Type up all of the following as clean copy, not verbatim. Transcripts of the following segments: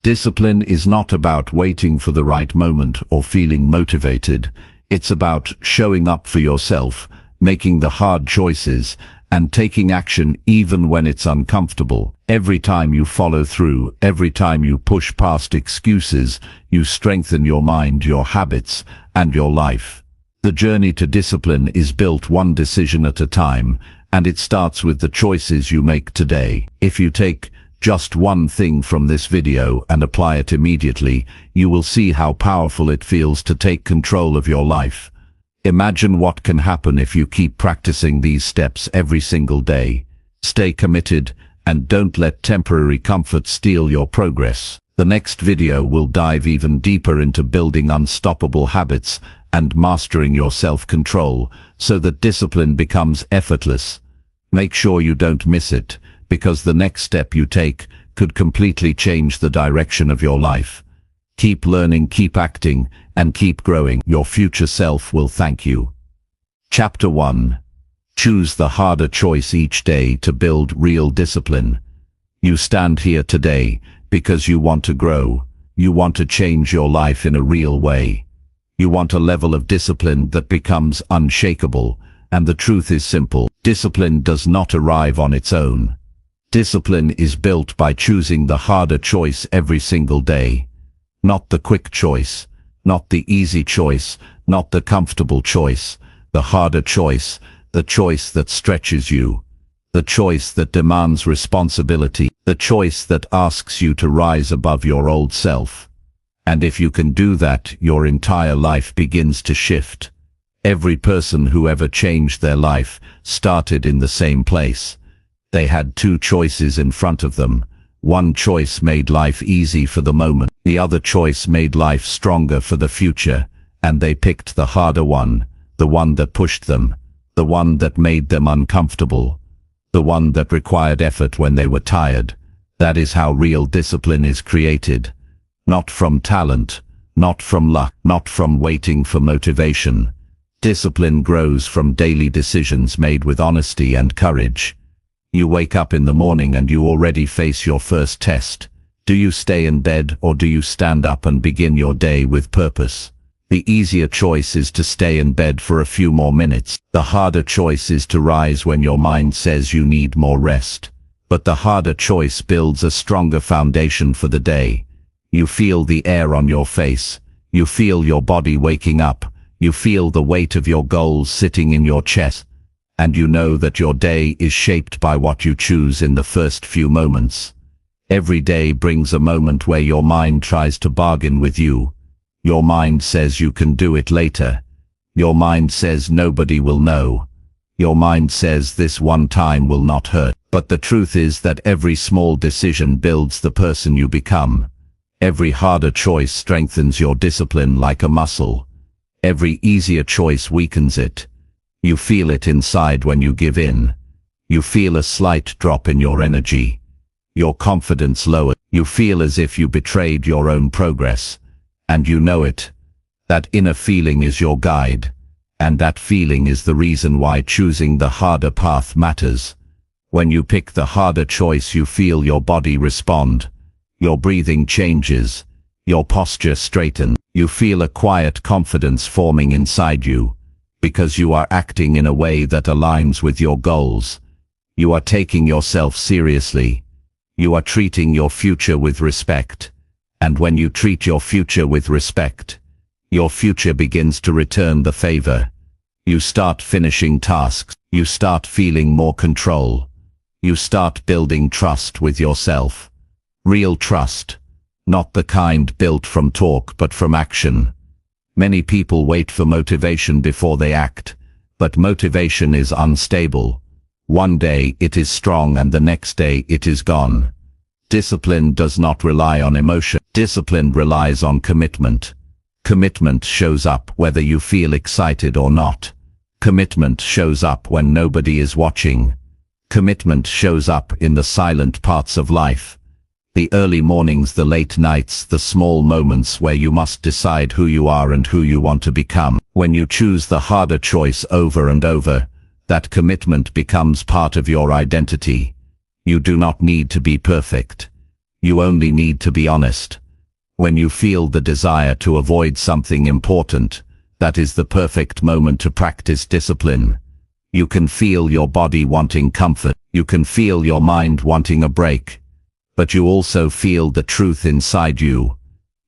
Discipline is not about waiting for the right moment or feeling motivated. It's about showing up for yourself, making the hard choices, and taking action even when it's uncomfortable. Every time you follow through, every time you push past excuses, you strengthen your mind, your habits, and your life. The journey to discipline is built one decision at a time, and it starts with the choices you make today. If you take just one thing from this video and apply it immediately, you will see how powerful it feels to take control of your life. Imagine what can happen if you keep practicing these steps every single day. Stay committed and don't let temporary comfort steal your progress. The next video will dive even deeper into building unstoppable habits and mastering your self-control so that discipline becomes effortless. Make sure you don't miss it, because the next step you take could completely change the direction of your life. Keep learning, keep acting, and keep growing. Your future self will thank you. Chapter 1. Choose the harder choice each day to build real discipline. You stand here today because you want to grow. You want to change your life in a real way. You want a level of discipline that becomes unshakable, and the truth is simple. Discipline does not arrive on its own. Discipline is built by choosing the harder choice every single day. Not the quick choice, not the easy choice, not the comfortable choice. The harder choice, the choice that stretches you. The choice that demands responsibility. The choice that asks you to rise above your old self. And if you can do that, your entire life begins to shift. Every person who ever changed their life started in the same place. They had two choices in front of them. One choice made life easy for the moment. The other choice made life stronger for the future. And they picked the harder one, the one that pushed them, the one that made them uncomfortable, the one that required effort when they were tired. That is how real discipline is created. Not from talent, not from luck, not from waiting for motivation. Discipline grows from daily decisions made with honesty and courage. You wake up in the morning and you already face your first test. Do you stay in bed or do you stand up and begin your day with purpose? The easier choice is to stay in bed for a few more minutes. The harder choice is to rise when your mind says you need more rest. But the harder choice builds a stronger foundation for the day. You feel the air on your face. You feel your body waking up. You feel the weight of your goals sitting in your chest. And you know that your day is shaped by what you choose in the first few moments. Every day brings a moment where your mind tries to bargain with you. Your mind says you can do it later. Your mind says nobody will know. Your mind says this one time will not hurt. But the truth is that every small decision builds the person you become. Every harder choice strengthens your discipline like a muscle. Every easier choice weakens it. You feel it inside when you give in. You feel a slight drop in your energy. Your confidence lowers. You feel as if you betrayed your own progress. And you know it. That inner feeling is your guide. And that feeling is the reason why choosing the harder path matters. When you pick the harder choice, you feel your body respond. Your breathing changes. Your posture straightens. You feel a quiet confidence forming inside you. Because you are acting in a way that aligns with your goals. You are taking yourself seriously. You are treating your future with respect. And when you treat your future with respect, your future begins to return the favor. You start finishing tasks. You start feeling more control. You start building trust with yourself. Real trust. Not the kind built from talk but from action. Many people wait for motivation before they act, but motivation is unstable. One day it is strong and the next day it is gone. Discipline does not rely on emotion. Discipline relies on commitment. Commitment shows up whether you feel excited or not. Commitment shows up when nobody is watching. Commitment shows up in the silent parts of life. The early mornings, the late nights, the small moments where you must decide who you are and who you want to become. When you choose the harder choice over and over, that commitment becomes part of your identity. You do not need to be perfect. You only need to be honest. When you feel the desire to avoid something important, that is the perfect moment to practice discipline. You can feel your body wanting comfort. You can feel your mind wanting a break. But you also feel the truth inside you.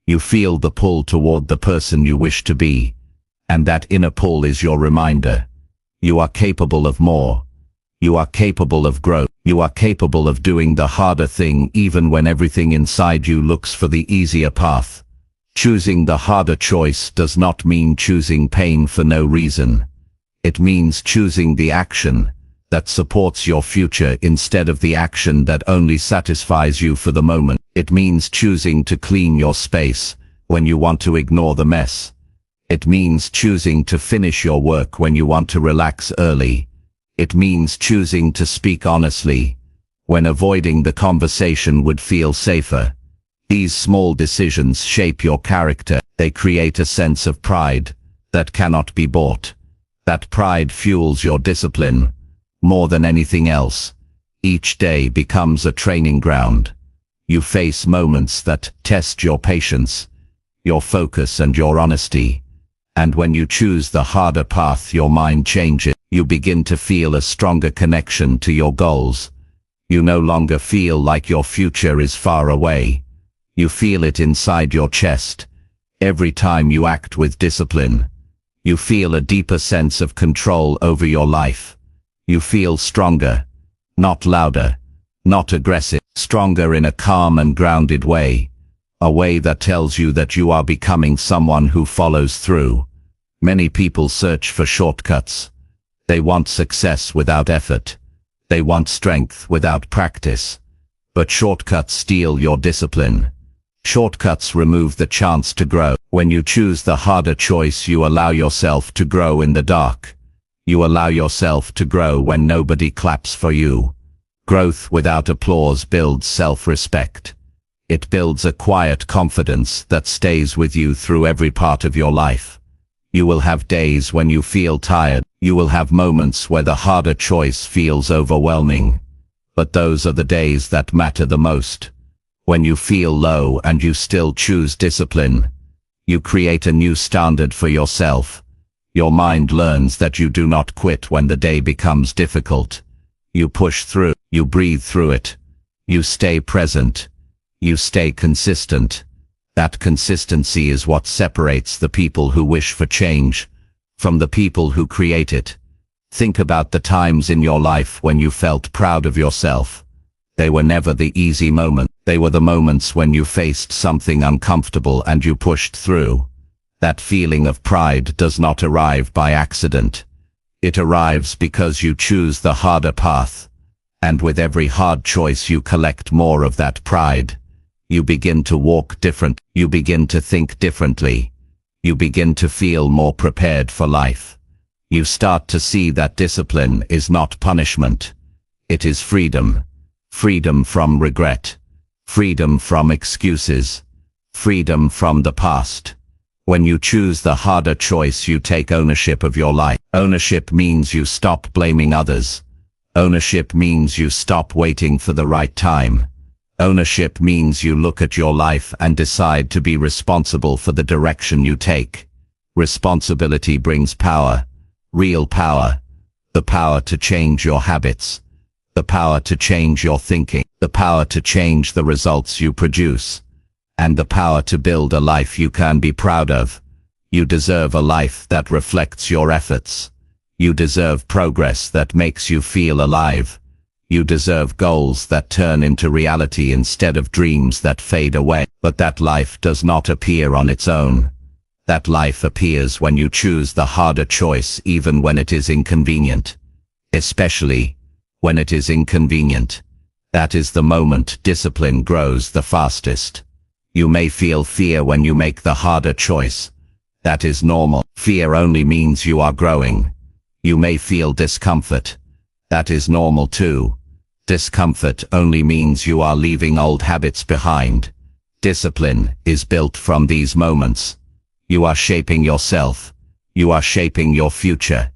You feel the pull toward the person you wish to be. And that inner pull is your reminder. You are capable of more. You are capable of growth. You are capable of doing the harder thing even when everything inside you looks for the easier path. Choosing the harder choice does not mean choosing pain for no reason. It means choosing the action that supports your future instead of the action that only satisfies you for the moment. It means choosing to clean your space when you want to ignore the mess. It means choosing to finish your work when you want to relax early. It means choosing to speak honestly when avoiding the conversation would feel safer. These small decisions shape your character. They create a sense of pride that cannot be bought. That pride fuels your discipline more than anything else. Each day becomes a training ground. You face moments that test your patience, your focus and your honesty. And when you choose the harder path, your mind changes. You begin to feel a stronger connection to your goals. You no longer feel like your future is far away. You feel it inside your chest. Every time you act with discipline, you feel a deeper sense of control over your life. You feel stronger, not louder, not aggressive, stronger in a calm and grounded way. A way that tells you that you are becoming someone who follows through. Many people search for shortcuts. They want success without effort. They want strength without practice. But shortcuts steal your discipline. Shortcuts remove the chance to grow. When you choose the harder choice, you allow yourself to grow in the dark. You allow yourself to grow when nobody claps for you. Growth without applause builds self-respect. It builds a quiet confidence that stays with you through every part of your life. You will have days when you feel tired. You will have moments where the harder choice feels overwhelming. But those are the days that matter the most. When you feel low and you still choose discipline, you create a new standard for yourself. Your mind learns that you do not quit when the day becomes difficult. You push through. You breathe through it. You stay present. You stay consistent. That consistency is what separates the people who wish for change from the people who create it. Think about the times in your life when you felt proud of yourself. They were never the easy moments. They were the moments when you faced something uncomfortable and you pushed through. That feeling of pride does not arrive by accident. It arrives because you choose the harder path. And with every hard choice you collect more of that pride. You begin to walk different. You begin to think differently. You begin to feel more prepared for life. You start to see that discipline is not punishment. It is freedom. Freedom from regret. Freedom from excuses. Freedom from the past. When you choose the harder choice, you take ownership of your life. Ownership means you stop blaming others. Ownership means you stop waiting for the right time. Ownership means you look at your life and decide to be responsible for the direction you take. Responsibility brings power, real power. The power to change your habits. The power to change your thinking. The power to change the results you produce. And the power to build a life you can be proud of. You deserve a life that reflects your efforts. You deserve progress that makes you feel alive. You deserve goals that turn into reality instead of dreams that fade away. But that life does not appear on its own. That life appears when you choose the harder choice, even when it is inconvenient. Especially when it is inconvenient. That is the moment discipline grows the fastest. You may feel fear when you make the harder choice. That is normal. Fear only means you are growing. You may feel discomfort. That is normal too. Discomfort only means you are leaving old habits behind. Discipline is built from these moments. You are shaping yourself. You are shaping your future.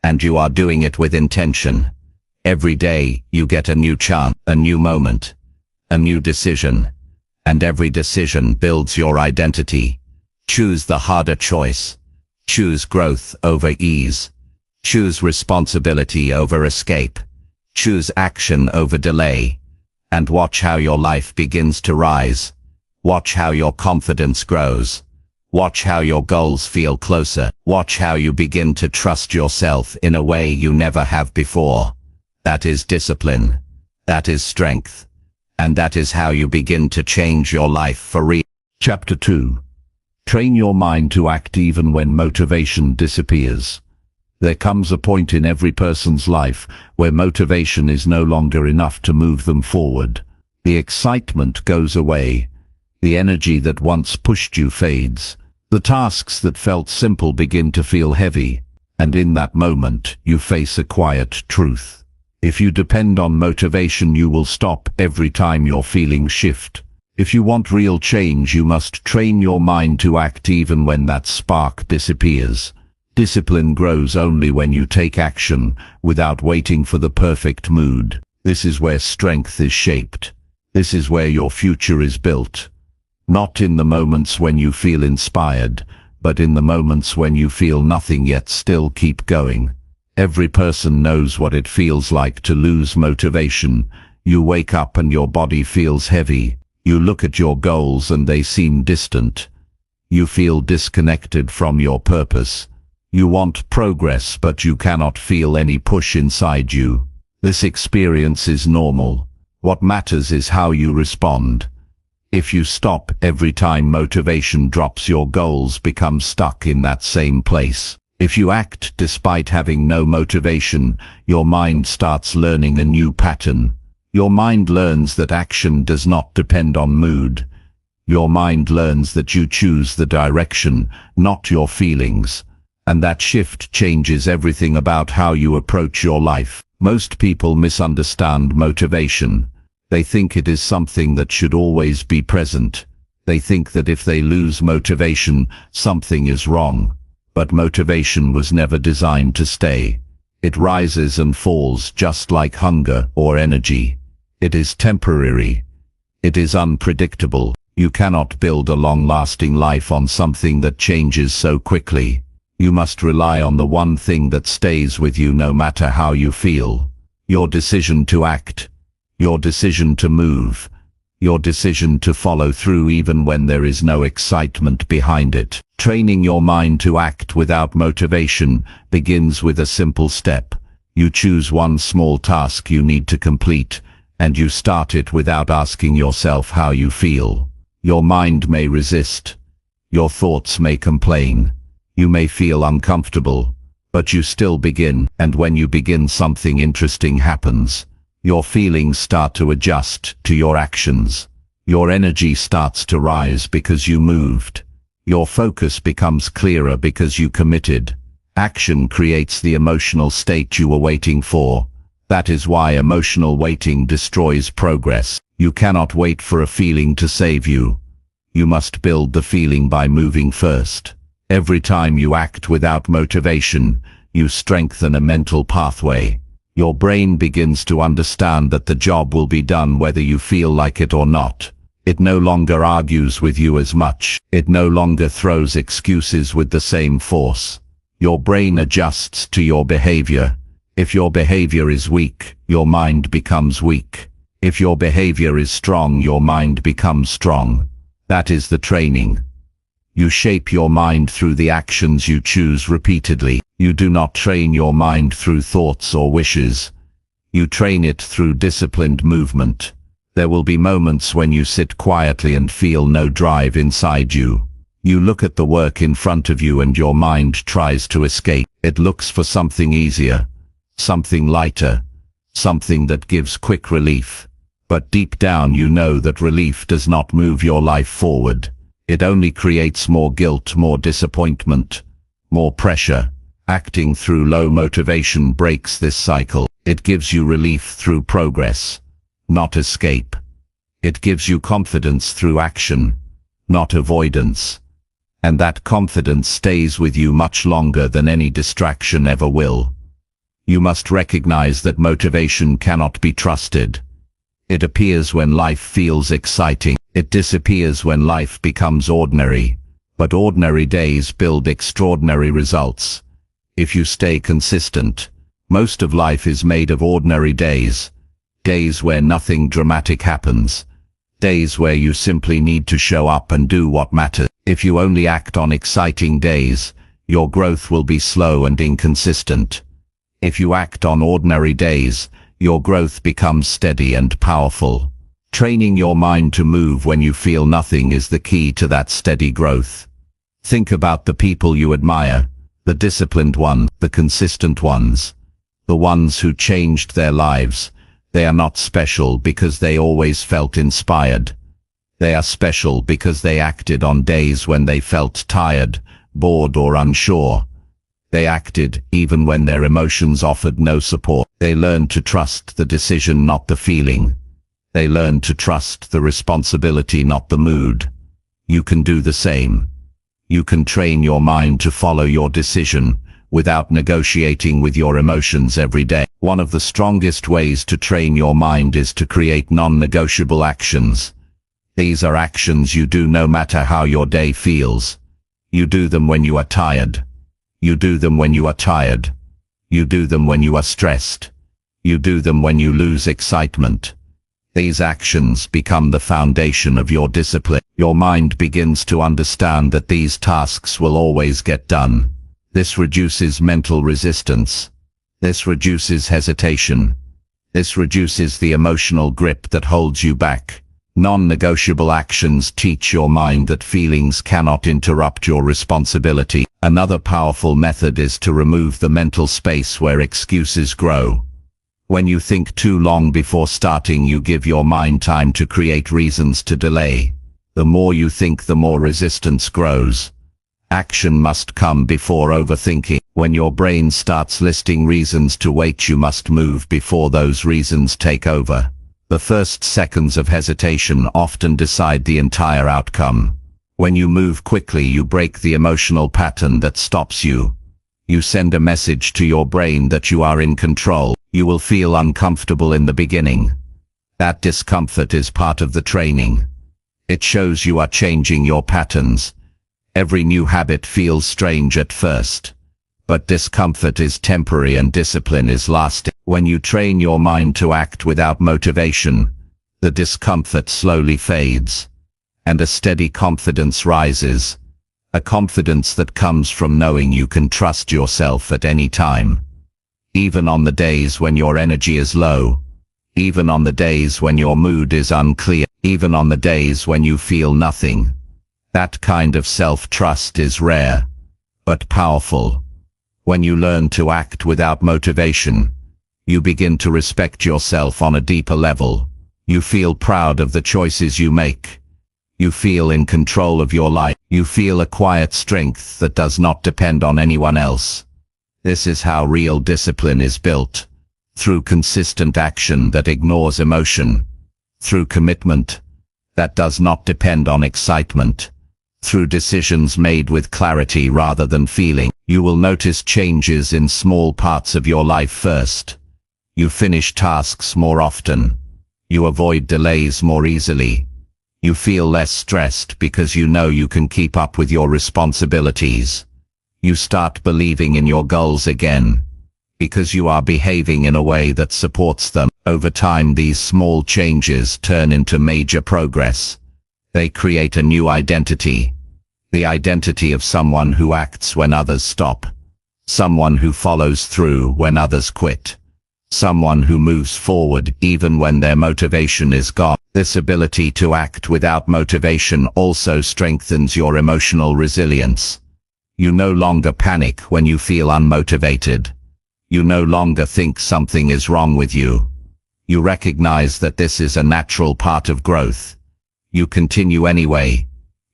And you are doing it with intention. Every day you get a new chance, a new moment, a new decision, and every decision builds your identity. Choose the harder choice. Choose growth over ease. Choose responsibility over escape. Choose action over delay. And watch how your life begins to rise. Watch how your confidence grows. Watch how your goals feel closer. Watch how you begin to trust yourself in a way you never have before. That is discipline. That is strength. And that is how you begin to change your life for real. Chapter 2. Train your mind to act even when motivation disappears. There comes a point in every person's life where motivation is no longer enough to move them forward. The excitement goes away. The energy that once pushed you fades. The tasks that felt simple begin to feel heavy, and in that moment you face a quiet truth. If you depend on motivation, you will stop every time your feelings shift. If you want real change, you must train your mind to act even when that spark disappears. Discipline grows only when you take action without waiting for the perfect mood. This is where strength is shaped. This is where your future is built. Not in the moments when you feel inspired, but in the moments when you feel nothing yet still keep going. Every person knows what it feels like to lose motivation. You wake up and your body feels heavy. You look at your goals and they seem distant. You feel disconnected from your purpose. You want progress, but you cannot feel any push inside you. This experience is normal. What matters is how you respond. If you stop every time motivation drops, your goals become stuck in that same place. If you act despite having no motivation, your mind starts learning a new pattern. Your mind learns that action does not depend on mood. Your mind learns that you choose the direction, not your feelings. And that shift changes everything about how you approach your life. Most people misunderstand motivation. They think it is something that should always be present. They think that if they lose motivation, something is wrong. But motivation was never designed to stay. It rises and falls just like hunger or energy. It is temporary. It is unpredictable. You cannot build a long-lasting life on something that changes so quickly. You must rely on the one thing that stays with you no matter how you feel. Your decision to act. Your decision to move. Your decision to follow through even when there is no excitement behind it. Training your mind to act without motivation begins with a simple step. You choose one small task you need to complete, and you start it without asking yourself how you feel. Your mind may resist. Your thoughts may complain. You may feel uncomfortable, but you still begin, and when you begin, something interesting happens. Your feelings start to adjust to your actions. Your energy starts to rise because you moved. Your focus becomes clearer because you committed. Action creates the emotional state you were waiting for. That is why emotional waiting destroys progress. You cannot wait for a feeling to save you. You must build the feeling by moving first. Every time you act without motivation, you strengthen a mental pathway. Your brain begins to understand that the job will be done whether you feel like it or not. It no longer argues with you as much. It no longer throws excuses with the same force. Your brain adjusts to your behavior. If your behavior is weak, your mind becomes weak. If your behavior is strong, your mind becomes strong. That is the training. You shape your mind through the actions you choose repeatedly. You do not train your mind through thoughts or wishes. You train it through disciplined movement. There will be moments when you sit quietly and feel no drive inside you. You look at the work in front of you and your mind tries to escape. It looks for something easier, something lighter, something that gives quick relief. But deep down you know that relief does not move your life forward. It only creates more guilt, more disappointment, more pressure. Acting through low motivation breaks this cycle. It gives you relief through progress, not escape. It gives you confidence through action, not avoidance. And that confidence stays with you much longer than any distraction ever will. You must recognize that motivation cannot be trusted. It appears when life feels exciting. It disappears when life becomes ordinary. But ordinary days build extraordinary results. If you stay consistent, most of life is made of ordinary days. Days where nothing dramatic happens. Days where you simply need to show up and do what matters. If you only act on exciting days, your growth will be slow and inconsistent. If you act on ordinary days, your growth becomes steady and powerful. Training your mind to move when you feel nothing is the key to that steady growth. Think about the people you admire, the disciplined ones, the consistent ones, the ones who changed their lives. They are not special because they always felt inspired. They are special because they acted on days when they felt tired, bored or unsure. They acted even when their emotions offered no support. They learned to trust the decision, not the feeling. They learned to trust the responsibility, not the mood. You can do the same. You can train your mind to follow your decision without negotiating with your emotions every day. One of the strongest ways to train your mind is to create non-negotiable actions. These are actions you do no matter how your day feels. You do them when you are tired. You do them when you are tired. You do them when you are stressed. You do them when you lose excitement. These actions become the foundation of your discipline. Your mind begins to understand that these tasks will always get done. This reduces mental resistance. This reduces hesitation. This reduces the emotional grip that holds you back. Non-negotiable actions teach your mind that feelings cannot interrupt your responsibility. Another powerful method is to remove the mental space where excuses grow. When you think too long before starting, you give your mind time to create reasons to delay. The more you think, the more resistance grows. Action must come before overthinking. When your brain starts listing reasons to wait, you must move before those reasons take over. The first seconds of hesitation often decide the entire outcome. When you move quickly, you break the emotional pattern that stops you. You send a message to your brain that you are in control. You will feel uncomfortable in the beginning. That discomfort is part of the training. It shows you are changing your patterns. Every new habit feels strange at first. But discomfort is temporary and discipline is lasting. When you train your mind to act without motivation, the discomfort slowly fades, and a steady confidence rises. A confidence that comes from knowing you can trust yourself at any time. Even on the days when your energy is low. Even on the days when your mood is unclear. Even on the days when you feel nothing. That kind of self-trust is rare, but powerful. When you learn to act without motivation, you begin to respect yourself on a deeper level. You feel proud of the choices you make. You feel in control of your life. You feel a quiet strength that does not depend on anyone else. This is how real discipline is built. Through consistent action that ignores emotion. Through commitment that does not depend on excitement. Through decisions made with clarity rather than feeling. You will notice changes in small parts of your life first. You finish tasks more often. You avoid delays more easily. You feel less stressed because you know you can keep up with your responsibilities. You start believing in your goals again, because you are behaving in a way that supports them. Over time, these small changes turn into major progress. They create a new identity. The identity of someone who acts when others stop. Someone who follows through when others quit. Someone who moves forward even when their motivation is gone. This ability to act without motivation also strengthens your emotional resilience. You no longer panic when you feel unmotivated. You no longer think something is wrong with you. You recognize that this is a natural part of growth. You continue anyway.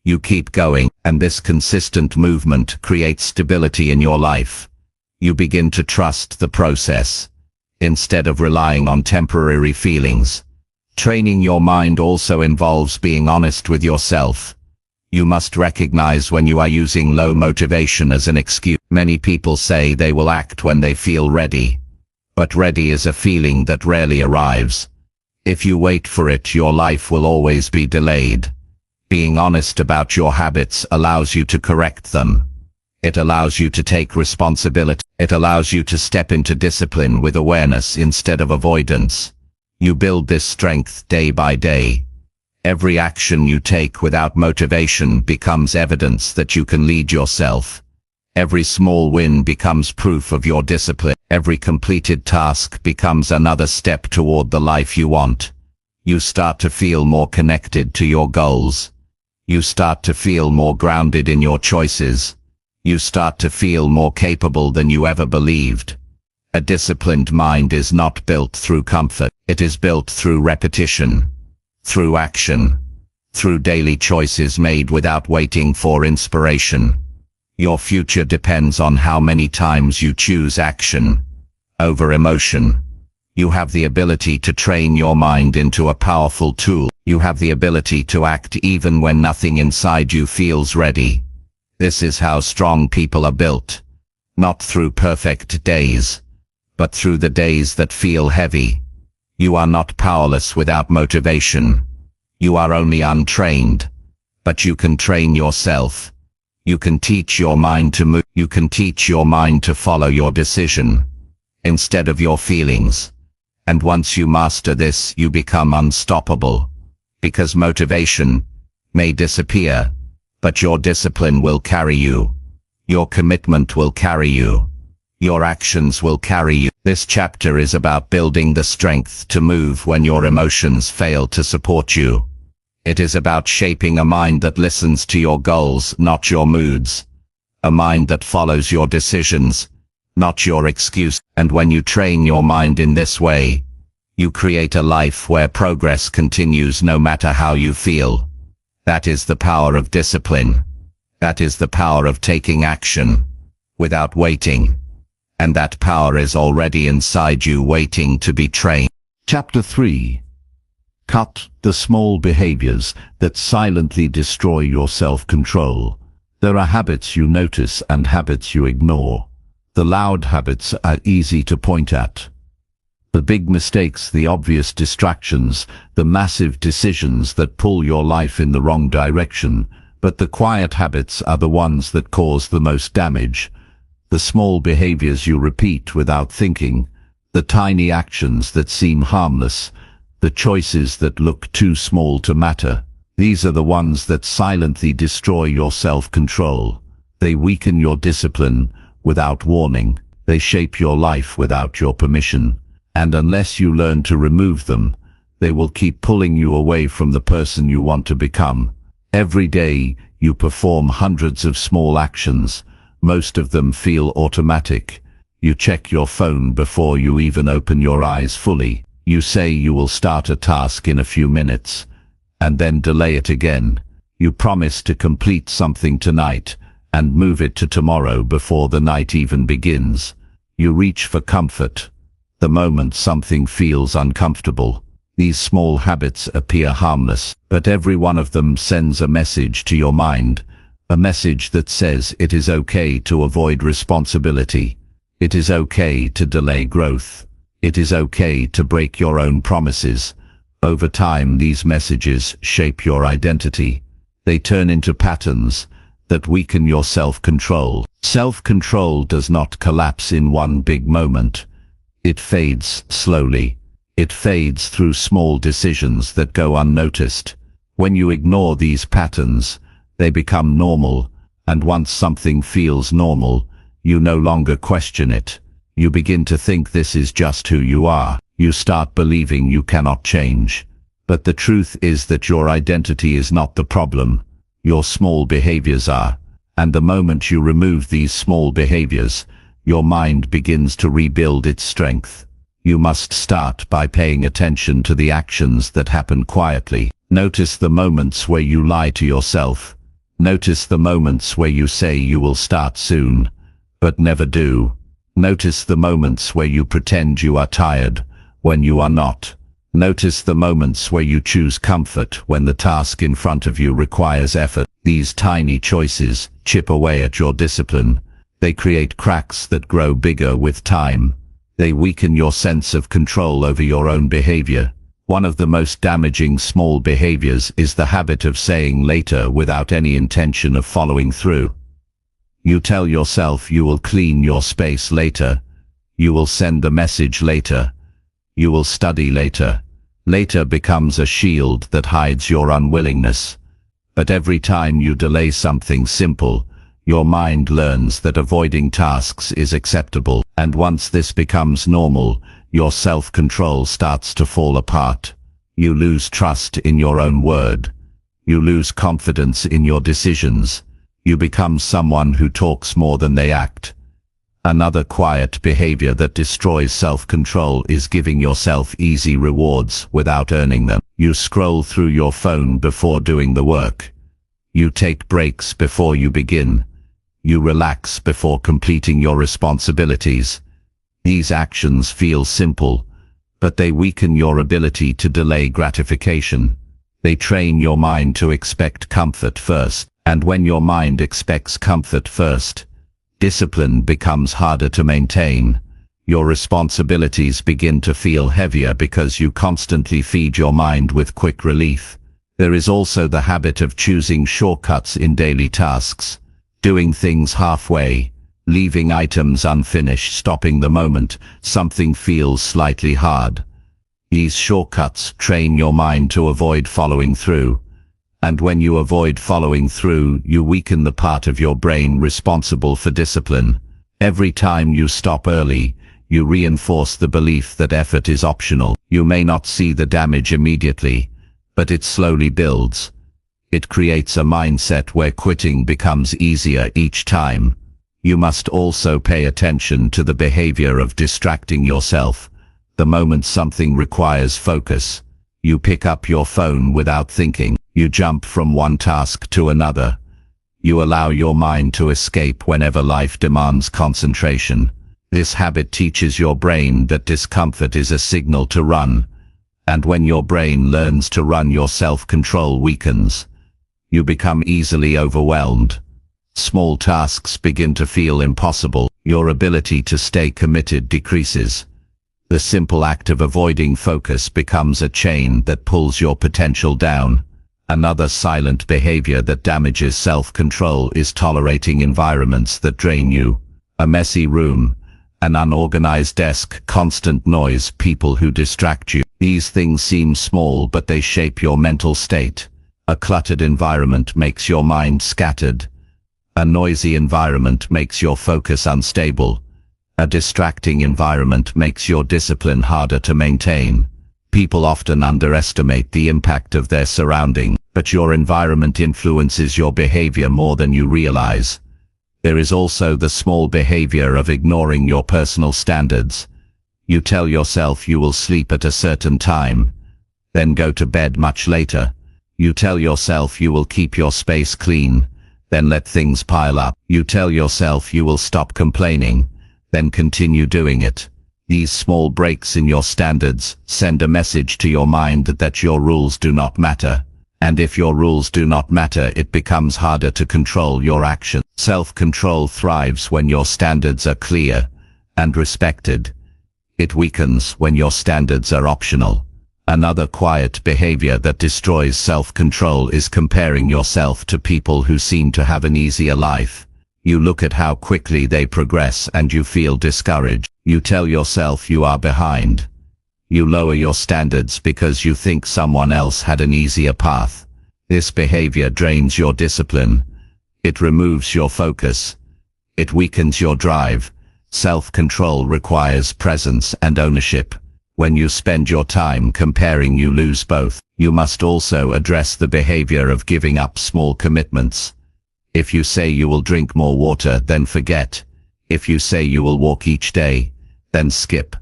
You keep going, and this consistent movement creates stability in your life. You begin to trust the process, instead of relying on temporary feelings. Training your mind also involves being honest with yourself. You must recognize when you are using low motivation as an excuse. Many people say they will act when they feel ready. But ready is a feeling that rarely arrives. If you wait for it, your life will always be delayed. Being honest about your habits allows you to correct them. It allows you to take responsibility. It allows you to step into discipline with awareness instead of avoidance. You build this strength day by day. Every action you take without motivation becomes evidence that you can lead yourself. Every small win becomes proof of your discipline. Every completed task becomes another step toward the life you want. You start to feel more connected to your goals. You start to feel more grounded in your choices. You start to feel more capable than you ever believed. A disciplined mind is not built through comfort. It is built through repetition, through action, through daily choices made without waiting for inspiration. Your future depends on how many times you choose action over emotion. You have the ability to train your mind into a powerful tool. You have the ability to act even when nothing inside you feels ready. This is how strong people are built. Not through perfect days, but through the days that feel heavy. You are not powerless without motivation. You are only untrained. But you can train yourself. You can teach your mind to move. You can teach your mind to follow your decision instead of your feelings. And once you master this, you become unstoppable. Because motivation may disappear, but your discipline will carry you. Your commitment will carry you. Your actions will carry you. This chapter is about building the strength to move when your emotions fail to support you. It is about shaping a mind that listens to your goals, not your moods. A mind that follows your decisions, not your excuse. And when you train your mind in this way, you create a life where progress continues no matter how you feel. That is the power of discipline. That is the power of taking action without waiting. And that power is already inside you, waiting to be trained. Chapter 3. Cut the small behaviors that silently destroy your self-control. There are habits you notice and habits you ignore. The loud habits are easy to point at. The big mistakes, the obvious distractions, the massive decisions that pull your life in the wrong direction. But the quiet habits are the ones that cause the most damage. The small behaviors you repeat without thinking. The tiny actions that seem harmless. The choices that look too small to matter. These are the ones that silently destroy your self-control. They weaken your discipline without warning. They shape your life without your permission. And unless you learn to remove them, they will keep pulling you away from the person you want to become. Every day, you perform hundreds of small actions. Most of them feel automatic. You check your phone before you even open your eyes fully. You say you will start a task in a few minutes, and then delay it again. You promise to complete something tonight, and move it to tomorrow before the night even begins. You reach for comfort the moment something feels uncomfortable. These small habits appear harmless, but every one of them sends a message to your mind. A message that says it is okay to avoid responsibility. It is okay to delay growth. It is okay to break your own promises. Over time, these messages shape your identity. They turn into patterns that weaken your self-control. Self-control does not collapse in one big moment. It fades slowly. It fades through small decisions that go unnoticed. When you ignore these patterns, they become normal, and once something feels normal, you no longer question it. You begin to think this is just who you are. You start believing you cannot change. But the truth is that your identity is not the problem. Your small behaviors are. And the moment you remove these small behaviors, your mind begins to rebuild its strength. You must start by paying attention to the actions that happen quietly. Notice the moments where you lie to yourself. Notice the moments where you say you will start soon, but never do. Notice the moments where you pretend you are tired, when you are not. Notice the moments where you choose comfort when the task in front of you requires effort. These tiny choices chip away at your discipline. They create cracks that grow bigger with time. They weaken your sense of control over your own behavior. One of the most damaging small behaviors is the habit of saying later without any intention of following through. You tell yourself you will clean your space later, you will send the message later, you will study later. Later becomes a shield that hides your unwillingness. But every time you delay something simple, your mind learns that avoiding tasks is acceptable, and once this becomes normal, your self-control starts to fall apart. You lose trust in your own word. You lose confidence in your decisions. You become someone who talks more than they act. Another quiet behavior that destroys self-control is giving yourself easy rewards without earning them. You scroll through your phone before doing the work. You take breaks before you begin. You relax before completing your responsibilities. These actions feel simple, but they weaken your ability to delay gratification. They train your mind to expect comfort first, and when your mind expects comfort first, discipline becomes harder to maintain. Your responsibilities begin to feel heavier because you constantly feed your mind with quick relief. There is also the habit of choosing shortcuts in daily tasks, doing things halfway, leaving items unfinished, stopping the moment something feels slightly hard. These shortcuts train your mind to avoid following through. And when you avoid following through, you weaken the part of your brain responsible for discipline. Every time you stop early, you reinforce the belief that effort is optional. You may not see the damage immediately, but it slowly builds. It creates a mindset where quitting becomes easier each time. You must also pay attention to the behavior of distracting yourself. The moment something requires focus, you pick up your phone without thinking. You jump from one task to another. You allow your mind to escape whenever life demands concentration. This habit teaches your brain that discomfort is a signal to run. And when your brain learns to run, your self-control weakens. You become easily overwhelmed. Small tasks begin to feel impossible. Your ability to stay committed decreases. The simple act of avoiding focus becomes a chain that pulls your potential down. Another silent behavior that damages self-control is tolerating environments that drain you. A messy room, an unorganized desk, constant noise, people who distract you. These things seem small, but they shape your mental state. A cluttered environment makes your mind scattered. A noisy environment makes your focus unstable. A distracting environment makes your discipline harder to maintain. People often underestimate the impact of their surroundings, but your environment influences your behavior more than you realize. There is also the small behavior of ignoring your personal standards. You tell yourself you will sleep at a certain time, then go to bed much later. You tell yourself you will keep your space clean, then let things pile up. You tell yourself you will stop complaining, then continue doing it. These small breaks in your standards send a message to your mind that your rules do not matter. And if your rules do not matter, it becomes harder to control your actions. Self-control thrives when your standards are clear and respected. It weakens when your standards are optional. Another quiet behavior that destroys self-control is comparing yourself to people who seem to have an easier life. You look at how quickly they progress and you feel discouraged. You tell yourself you are behind. You lower your standards because you think someone else had an easier path. This behavior drains your discipline. It removes your focus. It weakens your drive. Self-control requires presence and ownership. When you spend your time comparing, you lose both. You must also address the behavior of giving up small commitments. If you say you will drink more water, then forget. If you say you will walk each day, then skip.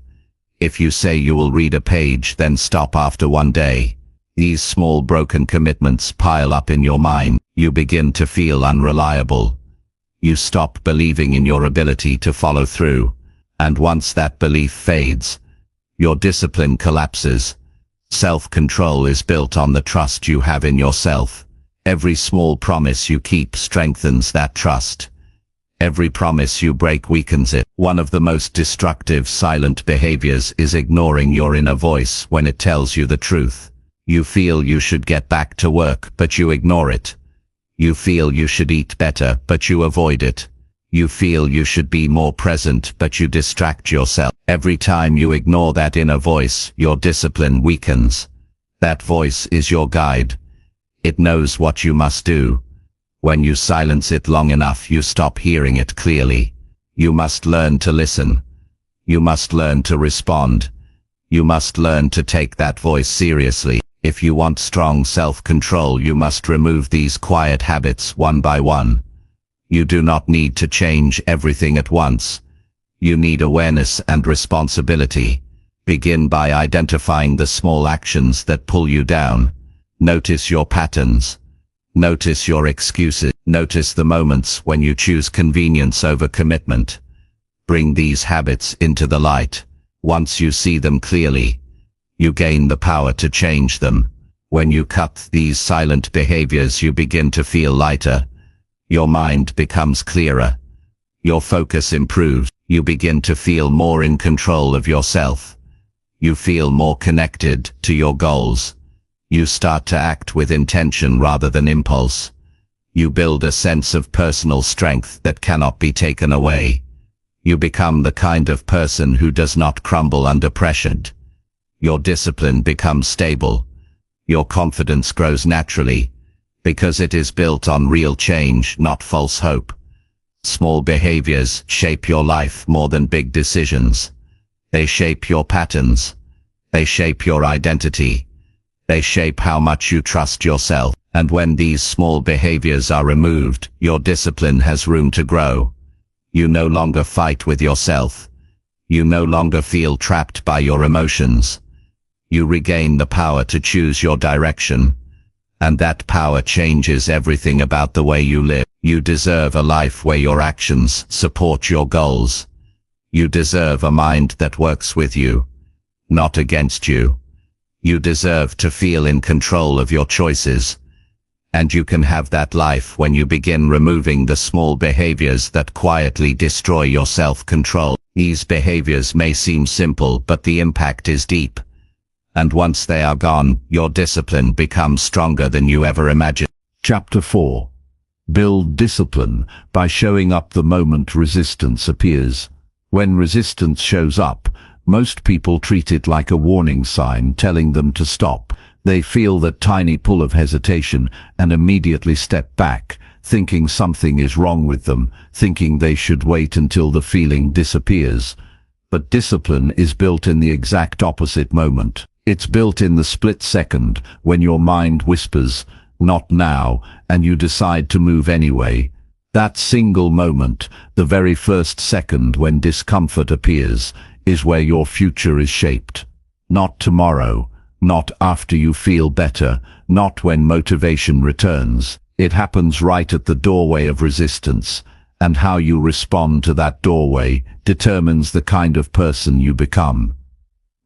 If you say you will read a page, then stop after one day. These small broken commitments pile up in your mind. You begin to feel unreliable. You stop believing in your ability to follow through. And once that belief fades, your discipline collapses. Self-control is built on the trust you have in yourself. Every small promise you keep strengthens that trust. Every promise you break weakens it. One of the most destructive silent behaviors is ignoring your inner voice when it tells you the truth. You feel you should get back to work, but you ignore it. You feel you should eat better, but you avoid it. You feel you should be more present, but you distract yourself. Every time you ignore that inner voice, your discipline weakens. That voice is your guide. It knows what you must do. When you silence it long enough, you stop hearing it clearly. You must learn to listen. You must learn to respond. You must learn to take that voice seriously. If you want strong self-control, you must remove these quiet habits one by one. You do not need to change everything at once. You need awareness and responsibility. Begin by identifying the small actions that pull you down. Notice your patterns. Notice your excuses. Notice the moments when you choose convenience over commitment. Bring these habits into the light. Once you see them clearly, you gain the power to change them. When you cut these silent behaviors, you begin to feel lighter. Your mind becomes clearer. Your focus improves. You begin to feel more in control of yourself. You feel more connected to your goals. You start to act with intention rather than impulse. You build a sense of personal strength that cannot be taken away. You become the kind of person who does not crumble under pressure. Your discipline becomes stable. Your confidence grows naturally, because it is built on real change, not false hope. Small behaviors shape your life more than big decisions. They shape your patterns. They shape your identity. They shape how much you trust yourself. And when these small behaviors are removed, your discipline has room to grow. You no longer fight with yourself. You no longer feel trapped by your emotions. You regain the power to choose your direction. And that power changes everything about the way you live. You deserve a life where your actions support your goals. You deserve a mind that works with you, not against you. You deserve to feel in control of your choices. And you can have that life when you begin removing the small behaviors that quietly destroy your self-control. These behaviors may seem simple, but the impact is deep. And once they are gone, your discipline becomes stronger than you ever imagined. Chapter 4. Build discipline by showing up the moment resistance appears. When resistance shows up, most people treat it like a warning sign telling them to stop. They feel that tiny pull of hesitation and immediately step back, thinking something is wrong with them, thinking they should wait until the feeling disappears. But discipline is built in the exact opposite moment. It's built in the split second when your mind whispers, "Not now," and you decide to move anyway. That single moment, the very first second when discomfort appears, is where your future is shaped. Not tomorrow, not after you feel better, not when motivation returns. It happens right at the doorway of resistance, and how you respond to that doorway determines the kind of person you become.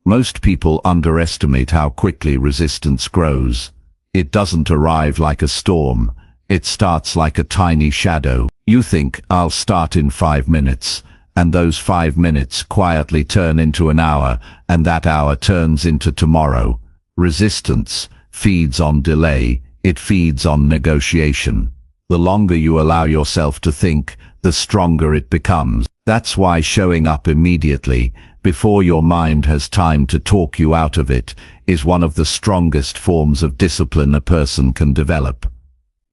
Most people underestimate how quickly resistance grows. It doesn't arrive like a storm. It starts like a tiny shadow. You think, "I'll start in 5 minutes." And those 5 minutes quietly turn into an hour, and that hour turns into tomorrow. Resistance feeds on delay. It feeds on negotiation. The longer you allow yourself to think, the stronger it becomes. That's why showing up immediately, before your mind has time to talk you out of it, is one of the strongest forms of discipline a person can develop.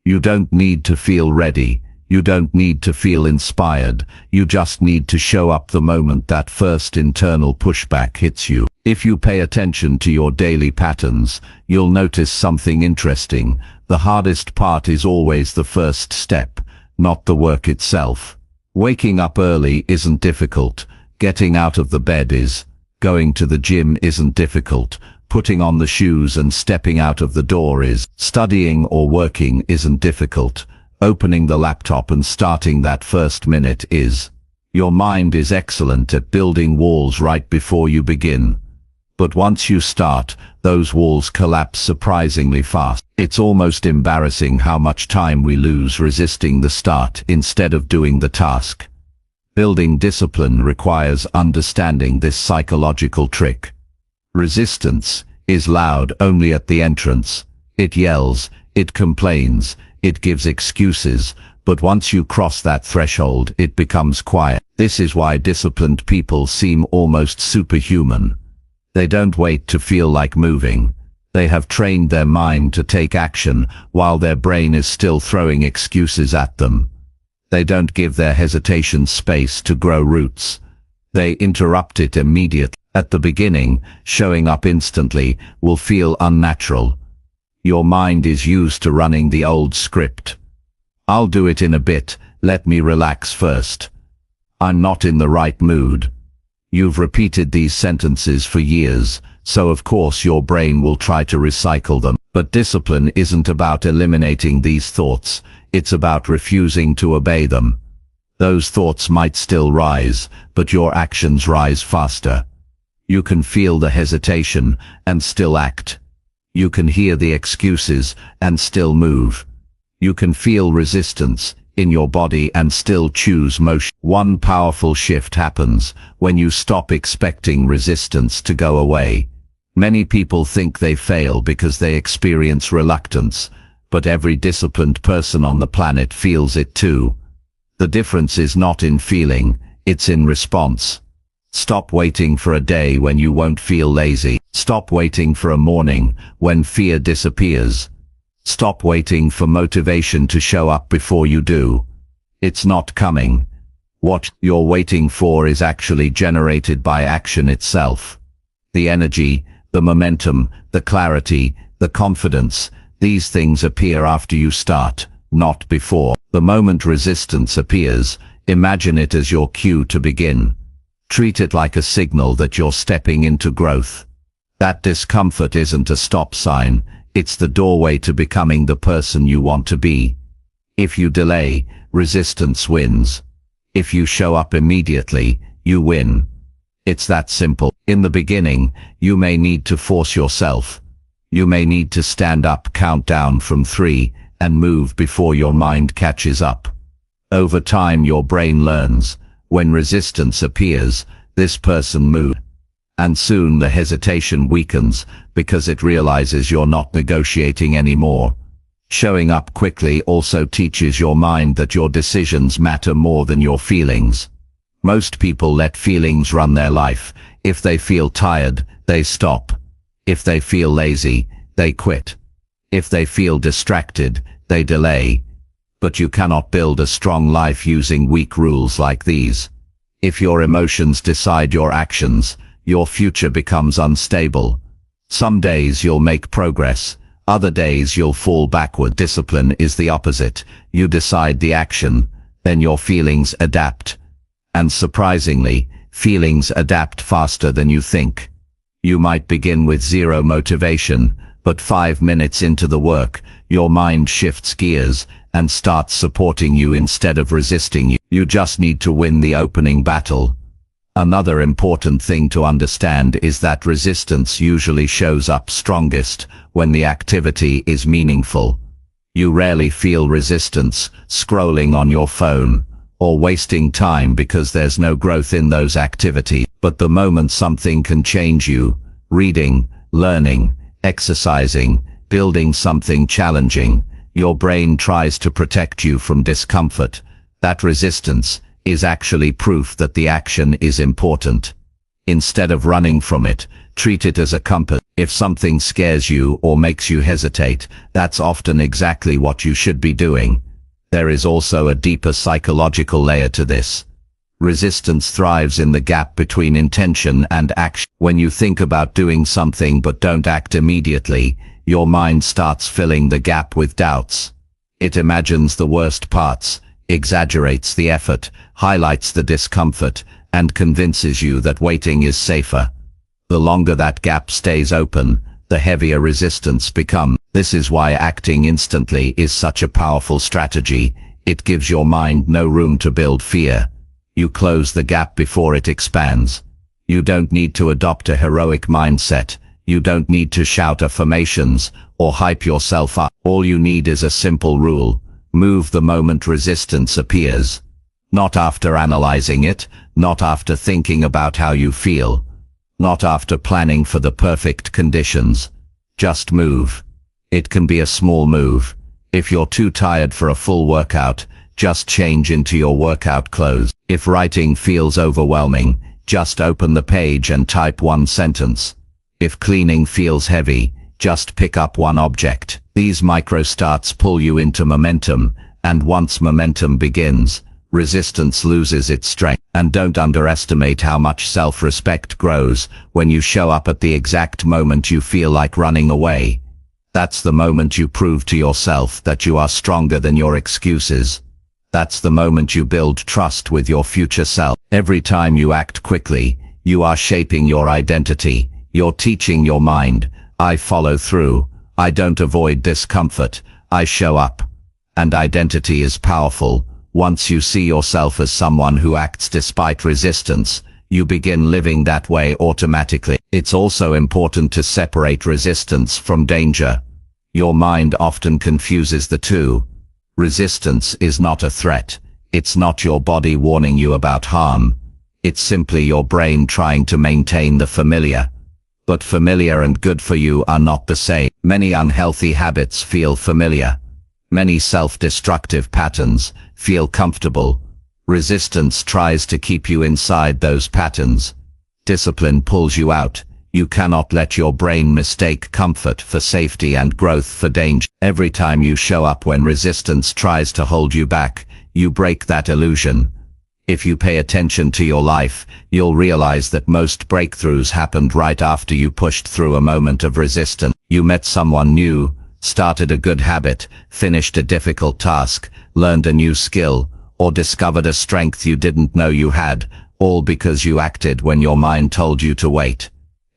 You don't need to feel ready. You don't need to feel inspired. You just need to show up the moment that first internal pushback hits you. If you pay attention to your daily patterns, you'll notice something interesting. The hardest part is always the first step, not the work itself. Waking up early isn't difficult. Getting out of the bed is. Going to the gym isn't difficult. Putting on the shoes and stepping out of the door is. Studying or working isn't difficult. Opening the laptop and starting that first minute is. Your mind is excellent at building walls right before you begin. But once you start, those walls collapse surprisingly fast. It's almost embarrassing how much time we lose resisting the start instead of doing the task. Building discipline requires understanding this psychological trick. Resistance is loud only at the entrance. It yells, it complains, it gives excuses, but once you cross that threshold, it becomes quiet. This is why disciplined people seem almost superhuman. They don't wait to feel like moving. They have trained their mind to take action while their brain is still throwing excuses at them. They don't give their hesitation space to grow roots. They interrupt it immediately. At the beginning, showing up instantly will feel unnatural. Your mind is used to running the old script. I'll do it in a bit, let me relax first. I'm not in the right mood. You've repeated these sentences for years, so of course your brain will try to recycle them. But discipline isn't about eliminating these thoughts, it's about refusing to obey them. Those thoughts might still rise, but your actions rise faster. You can feel the hesitation and still act. You can hear the excuses and still move. You can feel resistance in your body and still choose motion. One powerful shift happens when you stop expecting resistance to go away. Many people think they fail because they experience reluctance, but every disciplined person on the planet feels it too. The difference is not in feeling, it's in response. Stop waiting for a day when you won't feel lazy. Stop waiting for a morning when fear disappears. Stop waiting for motivation to show up before you do. It's not coming. What you're waiting for is actually generated by action itself. The energy, the momentum, the clarity, the confidence, these things appear after you start, not before. The moment resistance appears, imagine it as your cue to begin. Treat it like a signal that you're stepping into growth. That discomfort isn't a stop sign, it's the doorway to becoming the person you want to be. If you delay, resistance wins. If you show up immediately, you win. It's that simple. In the beginning, you may need to force yourself. You may need to stand up, count down from 3, and move before your mind catches up. Over time your brain learns, when resistance appears, this person moves. And soon the hesitation weakens because it realizes you're not negotiating anymore. Showing up quickly also teaches your mind that your decisions matter more than your feelings. Most people let feelings run their life. If they feel tired, they stop. If they feel lazy, they quit. If they feel distracted, they delay. But you cannot build a strong life using weak rules like these. If your emotions decide your actions, your future becomes unstable. Some days you'll make progress, other days you'll fall backward. Discipline is the opposite. You decide the action, then your feelings adapt. And surprisingly, feelings adapt faster than you think. You might begin with zero motivation, but 5 minutes into the work, your mind shifts gears and starts supporting you instead of resisting you. You just need to win the opening battle. Another important thing to understand is that resistance usually shows up strongest when the activity is meaningful. You rarely feel resistance scrolling on your phone or wasting time because there's no growth in those activities. But the moment something can change you, reading, learning, exercising, building something challenging, your brain tries to protect you from discomfort. That resistance is actually proof that the action is important. Instead of running from it, treat it as a compass. If something scares you or makes you hesitate, that's often exactly what you should be doing. There is also a deeper psychological layer to this. Resistance thrives in the gap between intention and action. When you think about doing something but don't act immediately, your mind starts filling the gap with doubts. It imagines the worst parts, exaggerates the effort, highlights the discomfort, and convinces you that waiting is safer. The longer that gap stays open, the heavier resistance becomes. This is why acting instantly is such a powerful strategy. It gives your mind no room to build fear. You close the gap before it expands. You don't need to adopt a heroic mindset. You don't need to shout affirmations or hype yourself up. All you need is a simple rule. Move the moment resistance appears. Not after analyzing it, not after thinking about how you feel, not after planning for the perfect conditions. Just move. It can be a small move. If you're too tired for a full workout, just change into your workout clothes. If writing feels overwhelming, just open the page and type one sentence. If cleaning feels heavy, just pick up one object. These micro starts pull you into momentum, and once momentum begins, resistance loses its strength. And don't underestimate how much self-respect grows when you show up at the exact moment you feel like running away. That's the moment you prove to yourself that you are stronger than your excuses. That's the moment you build trust with your future self. Every time you act quickly, you are shaping your identity. You're teaching your mind, I follow through. I don't avoid discomfort. I show up. And identity is powerful. Once you see yourself as someone who acts despite resistance, you begin living that way automatically. It's also important to separate resistance from danger. Your mind often confuses the two. Resistance is not a threat. It's not your body warning you about harm. It's simply your brain trying to maintain the familiar. But familiar and good for you are not the same. Many unhealthy habits feel familiar. Many self-destructive patterns feel comfortable. Resistance tries to keep you inside those patterns. Discipline pulls you out. You cannot let your brain mistake comfort for safety and growth for danger. Every time you show up when resistance tries to hold you back, you break that illusion. If you pay attention to your life, you'll realize that most breakthroughs happened right after you pushed through a moment of resistance. You met someone new, started a good habit, finished a difficult task, learned a new skill, or discovered a strength you didn't know you had, all because you acted when your mind told you to wait.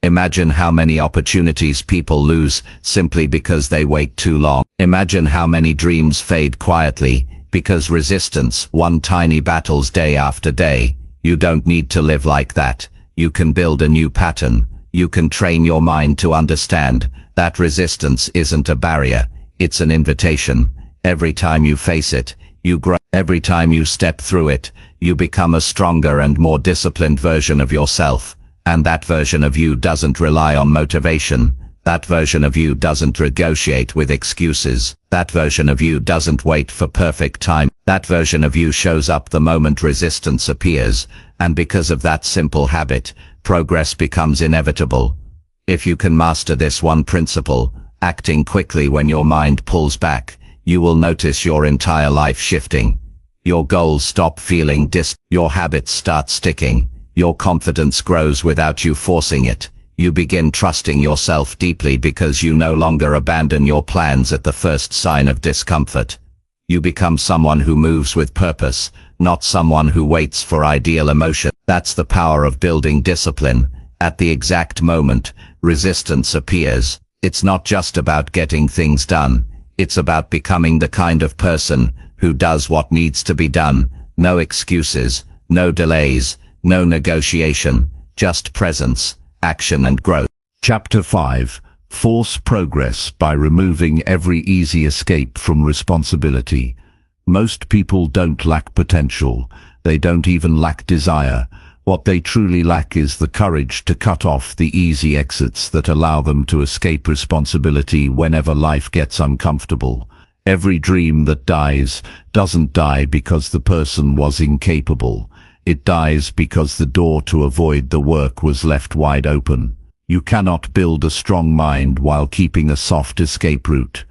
Imagine how many opportunities people lose simply because they wait too long. Imagine how many dreams fade quietly because resistance won tiny battles day after day. You don't need to live like that. You can build a new pattern. You can train your mind to understand that resistance isn't a barrier, it's an invitation. Every time you face it, you grow. Every time you step through it, you become a stronger and more disciplined version of yourself. And that version of you doesn't rely on motivation. That version of you doesn't negotiate with excuses. That version of you doesn't wait for perfect time. That version of you shows up the moment resistance appears, and because of that simple habit, progress becomes inevitable. If you can master this one principle, acting quickly when your mind pulls back, you will notice your entire life shifting. Your goals stop feeling distant. Your habits start sticking. Your confidence grows without you forcing it. You begin trusting yourself deeply because you no longer abandon your plans at the first sign of discomfort. You become someone who moves with purpose, not someone who waits for ideal emotion. That's the power of building discipline. At the exact moment resistance appears, it's not just about getting things done. It's about becoming the kind of person who does what needs to be done. No excuses, no delays, no negotiation, just presence, action and growth. Chapter 5. Force progress by removing every easy escape from responsibility. Most people don't lack potential. They don't even lack desire. What they truly lack is the courage to cut off the easy exits that allow them to escape responsibility whenever life gets uncomfortable. Every dream that dies doesn't die because the person was incapable. It dies because the door to avoid the work was left wide open. You cannot build a strong mind while keeping a soft escape route.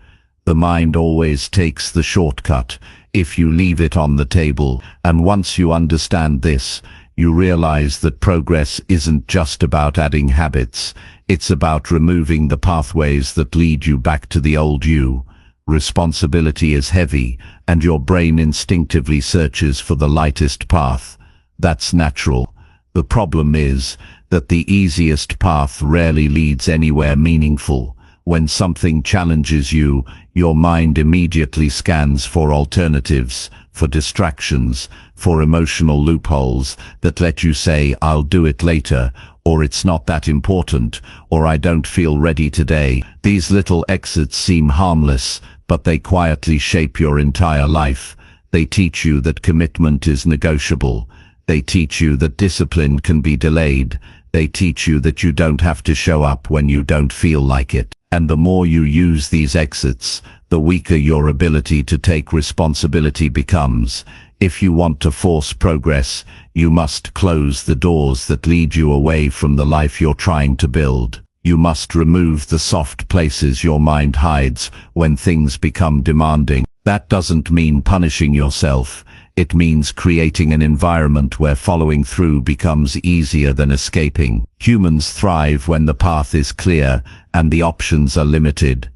The mind always takes the shortcut if you leave it on the table, and once you understand this, you realize that progress isn't just about adding habits, it's about removing the pathways that lead you back to the old you. Responsibility is heavy, and your brain instinctively searches for the lightest path. That's natural. The problem is that the easiest path rarely leads anywhere meaningful. When something challenges you, your mind immediately scans for alternatives, for distractions, for emotional loopholes that let you say, "I'll do it later," or "It's not that important," or "I don't feel ready today." These little exits seem harmless, but they quietly shape your entire life. They teach you that commitment is negotiable. They teach you that discipline can be delayed. They teach you that you don't have to show up when you don't feel like it. And the more you use these exits, the weaker your ability to take responsibility becomes. If you want to force progress, you must close the doors that lead you away from the life you're trying to build. You must remove the soft places your mind hides when things become demanding. That doesn't mean punishing yourself. It means creating an environment where following through becomes easier than escaping. Humans thrive when the path is clear and the options are limited.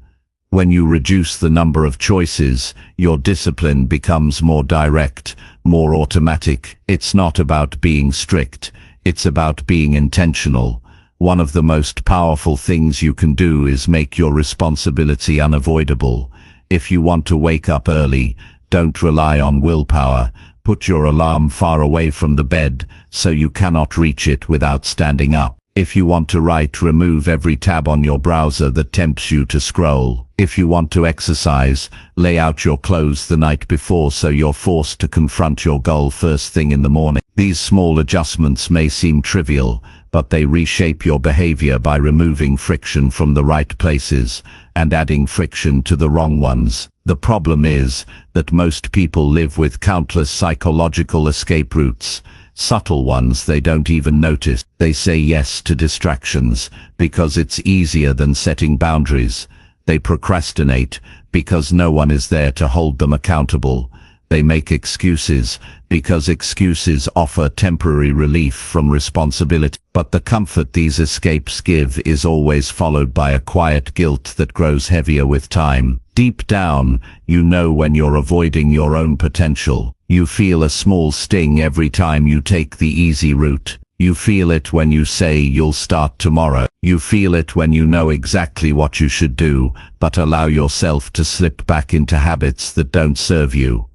When you reduce the number of choices, your discipline becomes more direct, more automatic. It's not about being strict, it's about being intentional. One of the most powerful things you can do is make your responsibility unavoidable. If you want to wake up early, don't rely on willpower. Put your alarm far away from the bed so you cannot reach it without standing up. If you want to write, remove every tab on your browser that tempts you to scroll. If you want to exercise, lay out your clothes the night before so you're forced to confront your goal first thing in the morning. These small adjustments may seem trivial, but they reshape your behavior by removing friction from the right places and adding friction to the wrong ones. The problem is that most people live with countless psychological escape routes, subtle ones they don't even notice. They say yes to distractions because it's easier than setting boundaries. They procrastinate because no one is there to hold them accountable. They make excuses because excuses offer temporary relief from responsibility. But the comfort these escapes give is always followed by a quiet guilt that grows heavier with time. Deep down, you know when you're avoiding your own potential. You feel a small sting every time you take the easy route. You feel it when you say you'll start tomorrow. You feel it when you know exactly what you should do, but allow yourself to slip back into habits that don't serve you.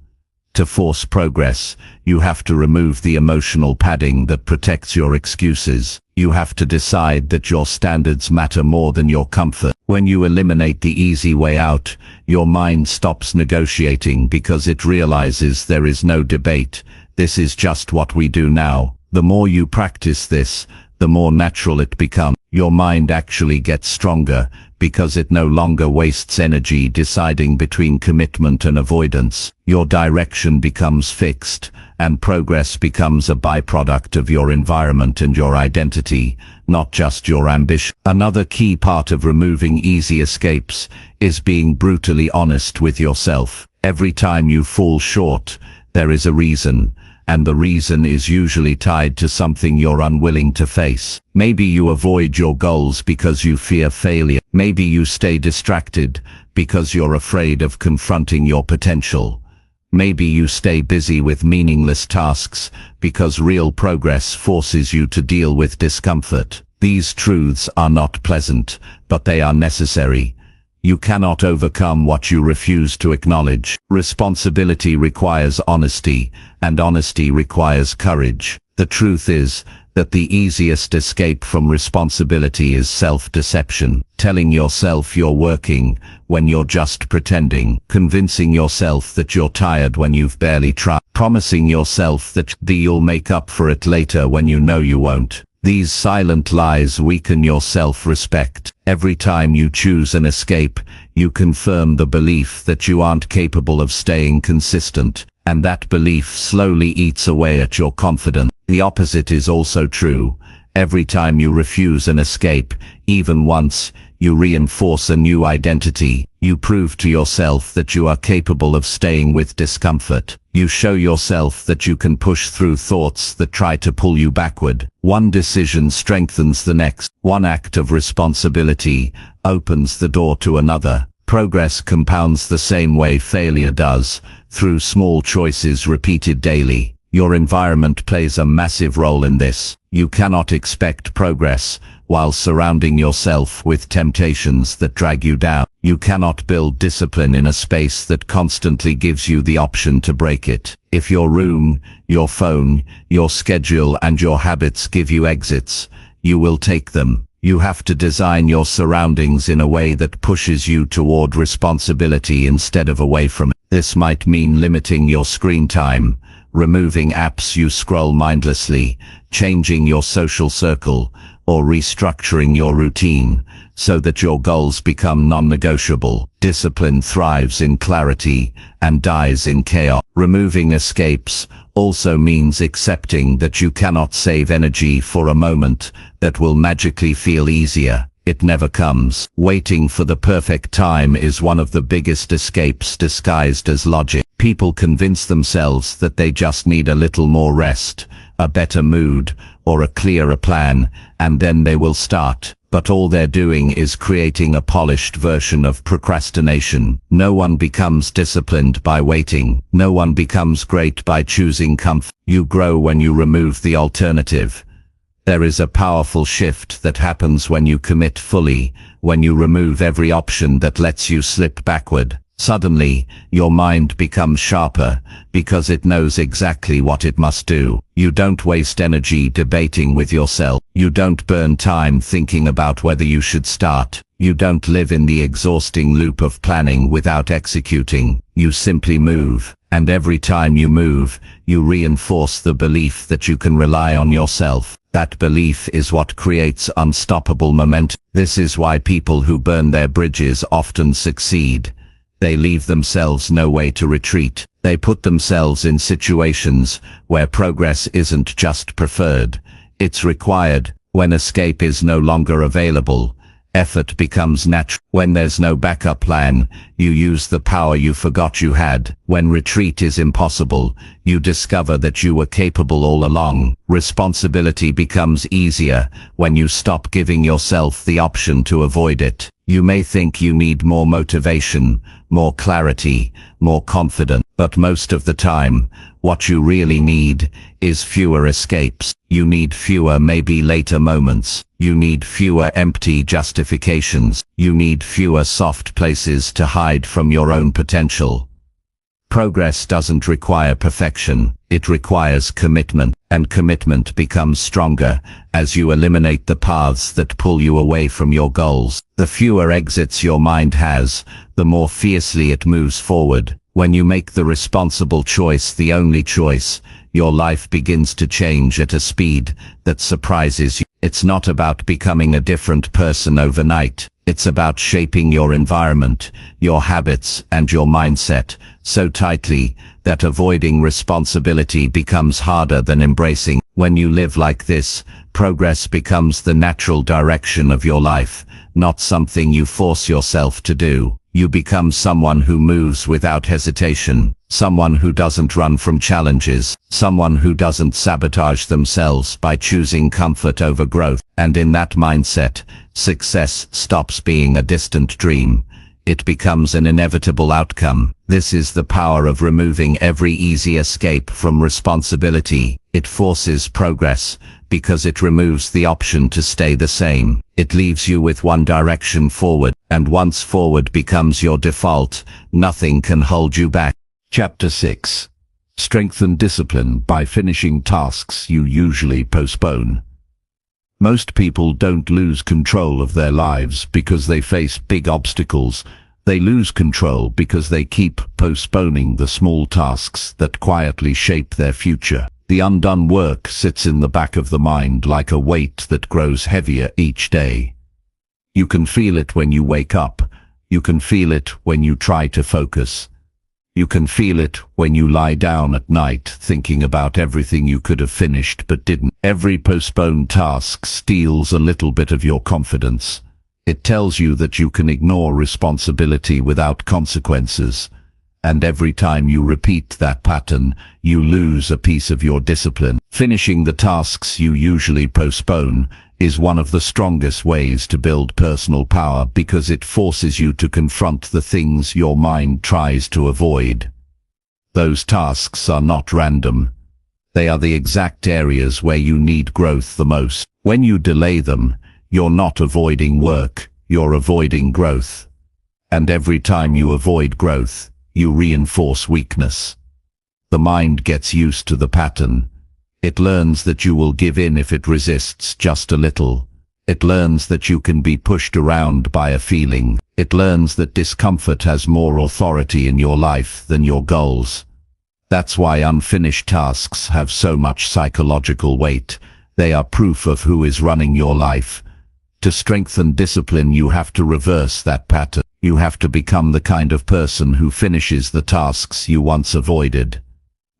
To force progress, you have to remove the emotional padding that protects your excuses. You have to decide that your standards matter more than your comfort. When you eliminate the easy way out, your mind stops negotiating because it realizes there is no debate. This is just what we do now. The more you practice this, the more natural it becomes. Your mind actually gets stronger because it no longer wastes energy deciding between commitment and avoidance. Your direction becomes fixed, and progress becomes a byproduct of your environment and your identity, not just your ambition. Another key part of removing easy escapes is being brutally honest with yourself. Every time you fall short, there is a reason. And the reason is usually tied to something you're unwilling to face. Maybe you avoid your goals because you fear failure. Maybe you stay distracted because you're afraid of confronting your potential. Maybe you stay busy with meaningless tasks because real progress forces you to deal with discomfort. These truths are not pleasant, but they are necessary. You cannot overcome what you refuse to acknowledge. Responsibility requires honesty, and honesty requires courage. The truth is that the easiest escape from responsibility is self-deception. Telling yourself you're working when you're just pretending. Convincing yourself that you're tired when you've barely tried. Promising yourself that you'll make up for it later when you know you won't. These silent lies weaken your self-respect. Every time you choose an escape, you confirm the belief that you aren't capable of staying consistent, and that belief slowly eats away at your confidence. The opposite is also true. Every time you refuse an escape, even once, you reinforce a new identity. You prove to yourself that you are capable of staying with discomfort. You show yourself that you can push through thoughts that try to pull you backward. One decision strengthens the next. One act of responsibility opens the door to another. Progress compounds the same way failure does, through small choices repeated daily. Your environment plays a massive role in this. You cannot expect progress while surrounding yourself with temptations that drag you down. You cannot build discipline in a space that constantly gives you the option to break it. If your room, your phone, your schedule and your habits give you exits, you will take them. You have to design your surroundings in a way that pushes you toward responsibility instead of away from it. This might mean limiting your screen time, removing apps you scroll mindlessly, changing your social circle, or restructuring your routine so that your goals become non-negotiable. Discipline thrives in clarity and dies in chaos. Removing escapes also means accepting that you cannot save energy for a moment that will magically feel easier. It never comes. Waiting for the perfect time is one of the biggest escapes disguised as logic. People convince themselves that they just need a little more rest, a better mood, or a clearer plan, and then they will start. But all they're doing is creating a polished version of procrastination. No one becomes disciplined by waiting. No one becomes great by choosing comfort. You grow when you remove the alternative. There is a powerful shift that happens when you commit fully, when you remove every option that lets you slip backward. Suddenly, your mind becomes sharper, because it knows exactly what it must do. You don't waste energy debating with yourself. You don't burn time thinking about whether you should start. You don't live in the exhausting loop of planning without executing. You simply move. And every time you move, you reinforce the belief that you can rely on yourself. That belief is what creates unstoppable momentum. This is why people who burn their bridges often succeed. They leave themselves no way to retreat. They put themselves in situations where progress isn't just preferred, it's required. When escape is no longer available, effort becomes natural. When there's no backup plan, you use the power you forgot you had. When retreat is impossible, you discover that you were capable all along. Responsibility becomes easier when you stop giving yourself the option to avoid it. You may think you need more motivation, more clarity, more confidence, but most of the time, what you really need is fewer escapes. You need fewer maybe later moments. You need fewer empty justifications. You need fewer soft places to hide from your own potential. Progress doesn't require perfection, it requires commitment, and commitment becomes stronger as you eliminate the paths that pull you away from your goals. The fewer exits your mind has, the more fiercely it moves forward. When you make the responsible choice the only choice, your life begins to change at a speed that surprises you. It's not about becoming a different person overnight. It's about shaping your environment, your habits, and your mindset so tightly that avoiding responsibility becomes harder than embracing. When you live like this, progress becomes the natural direction of your life, not something you force yourself to do. You become someone who moves without hesitation, someone who doesn't run from challenges, someone who doesn't sabotage themselves by choosing comfort over growth. And in that mindset, success stops being a distant dream. It becomes an inevitable outcome. This is the power of removing every easy escape from responsibility. It forces progress because it removes the option to stay the same. It leaves you with one direction forward, and once forward becomes your default, nothing can hold you back. Chapter 6. Strengthen discipline by finishing tasks you usually postpone. Most people don't lose control of their lives because they face big obstacles. They lose control because they keep postponing the small tasks that quietly shape their future. The undone work sits in the back of the mind like a weight that grows heavier each day. You can feel it when you wake up. You can feel it when you try to focus. You can feel it when you lie down at night thinking about everything you could have finished but didn't. Every postponed task steals a little bit of your confidence. It tells you that you can ignore responsibility without consequences. And every time you repeat that pattern, you lose a piece of your discipline. Finishing the tasks you usually postpone is one of the strongest ways to build personal power because it forces you to confront the things your mind tries to avoid. Those tasks are not random. They are the exact areas where you need growth the most. When you delay them, you're not avoiding work, you're avoiding growth. And every time you avoid growth, you reinforce weakness. The mind gets used to the pattern. It learns that you will give in if it resists just a little. It learns that you can be pushed around by a feeling. It learns that discomfort has more authority in your life than your goals. That's why unfinished tasks have so much psychological weight. They are proof of who is running your life. To strengthen discipline, you have to reverse that pattern. You have to become the kind of person who finishes the tasks you once avoided.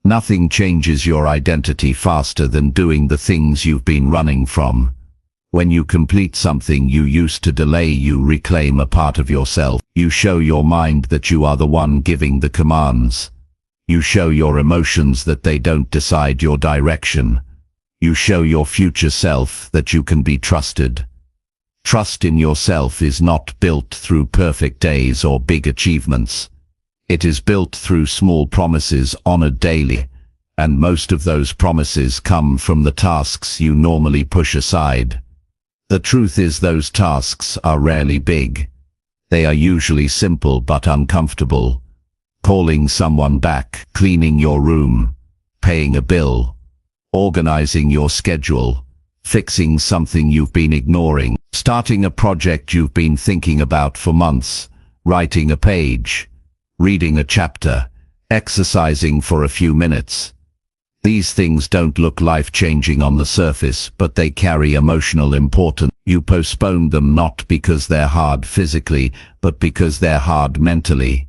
Nothing changes your identity faster than doing the things you've been running from. When you complete something you used to delay, you reclaim a part of yourself. You show your mind that you are the one giving the commands. You show your emotions that they don't decide your direction. You show your future self that you can be trusted. Trust in yourself is not built through perfect days or big achievements. It is built through small promises honored daily, and most of those promises come from the tasks you normally push aside. The truth is, those tasks are rarely big. They are usually simple but uncomfortable. Calling someone back, cleaning your room, paying a bill, organizing your schedule, fixing something you've been ignoring, starting a project you've been thinking about for months, writing a page, reading a chapter, exercising for a few minutes. These things don't look life-changing on the surface, but they carry emotional importance. You postpone them not because they're hard physically, but because they're hard mentally.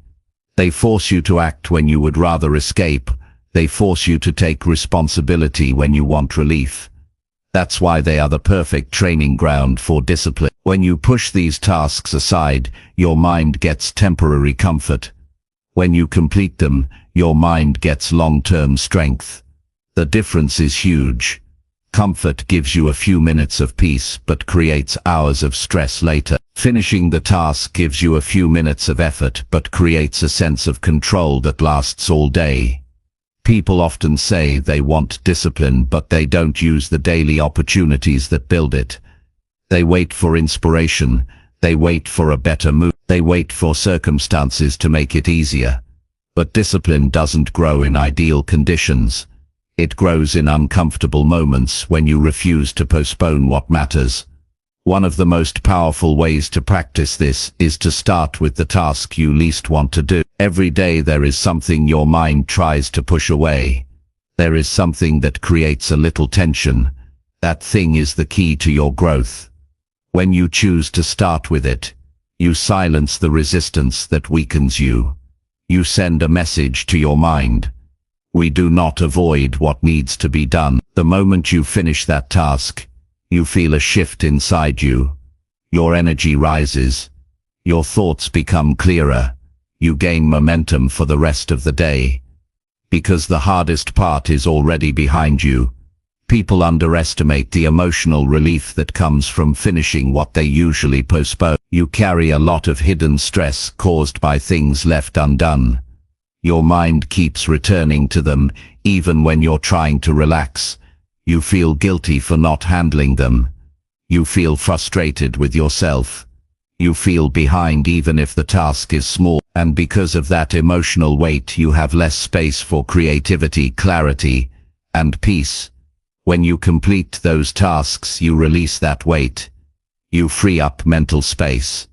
They force you to act when you would rather escape. They force you to take responsibility when you want relief. That's why they are the perfect training ground for discipline. When you push these tasks aside, your mind gets temporary comfort. When you complete them, your mind gets long-term strength. The difference is huge. Comfort gives you a few minutes of peace but creates hours of stress later. Finishing the task gives you a few minutes of effort but creates a sense of control that lasts all day. People often say they want discipline, but they don't use the daily opportunities that build it. They wait for inspiration. They wait for a better mood. They wait for circumstances to make it easier. But discipline doesn't grow in ideal conditions. It grows in uncomfortable moments when you refuse to postpone what matters. One of the most powerful ways to practice this is to start with the task you least want to do. Every day there is something your mind tries to push away. There is something that creates a little tension. That thing is the key to your growth. When you choose to start with it, you silence the resistance that weakens you. You send a message to your mind. We do not avoid what needs to be done. The moment you finish that task, you feel a shift inside you. Your energy rises. Your thoughts become clearer. You gain momentum for the rest of the day. Because the hardest part is already behind you. People underestimate the emotional relief that comes from finishing what they usually postpone. You carry a lot of hidden stress caused by things left undone. Your mind keeps returning to them, even when you're trying to relax. You feel guilty for not handling them. You feel frustrated with yourself. You feel behind even if the task is small. And because of that emotional weight, you have less space for creativity, clarity, and peace. When you complete those tasks, you release that weight. You free up mental space.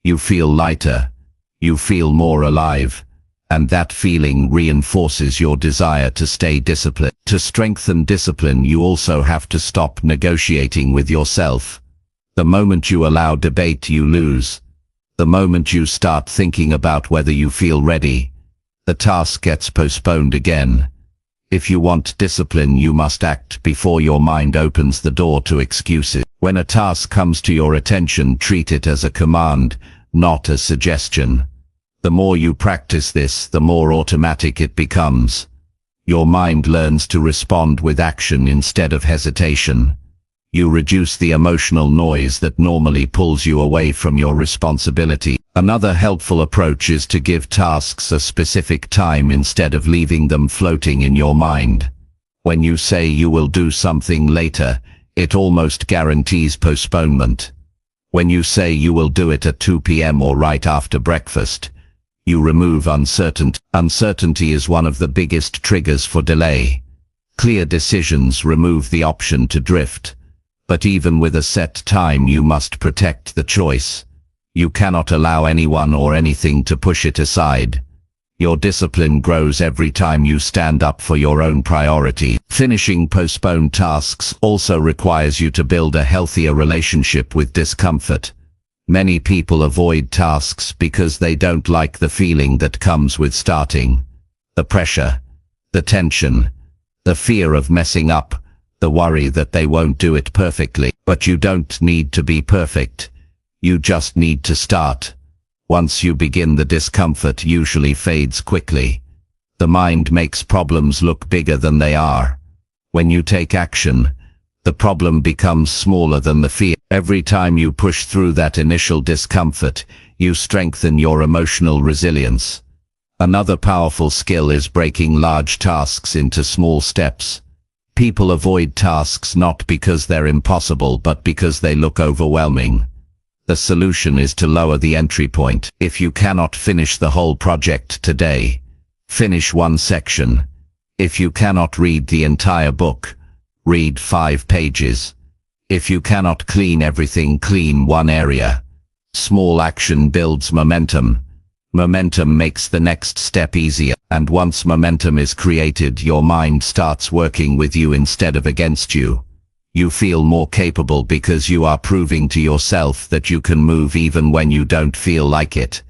You feel lighter. You feel more alive. And that feeling reinforces your desire to stay disciplined. To strengthen discipline, you also have to stop negotiating with yourself. The moment you allow debate, you lose. The moment you start thinking about whether you feel ready, the task gets postponed again. If you want discipline, you must act before your mind opens the door to excuses. When a task comes to your attention, treat it as a command, not a suggestion. The more you practice this, the more automatic it becomes. Your mind learns to respond with action instead of hesitation. You reduce the emotional noise that normally pulls you away from your responsibility. Another helpful approach is to give tasks a specific time instead of leaving them floating in your mind. When you say you will do something later, it almost guarantees postponement. When you say you will do it at 2 p.m. or right after breakfast, you remove uncertainty. Uncertainty is one of the biggest triggers for delay. Clear decisions remove the option to drift. But even with a set time, you must protect the choice. You cannot allow anyone or anything to push it aside. Your discipline grows every time you stand up for your own priority. Finishing postponed tasks also requires you to build a healthier relationship with discomfort. Many people avoid tasks because they don't like the feeling that comes with starting. The pressure, the tension, the fear of messing up, the worry that they won't do it perfectly. But you don't need to be perfect. You just need to start. Once you begin, the discomfort usually fades quickly. The mind makes problems look bigger than they are. When you take action, the problem becomes smaller than the fear. Every time you push through that initial discomfort, you strengthen your emotional resilience. Another powerful skill is breaking large tasks into small steps. People avoid tasks not because they're impossible, but because they look overwhelming. The solution is to lower the entry point. If you cannot finish the whole project today, finish one section. If you cannot read the entire book, read 5 pages. If you cannot clean everything, clean one area. Small action builds momentum. Momentum makes the next step easier, and once momentum is created, your mind starts working with you instead of against you. You feel more capable because you are proving to yourself that you can move even when you don't feel like it.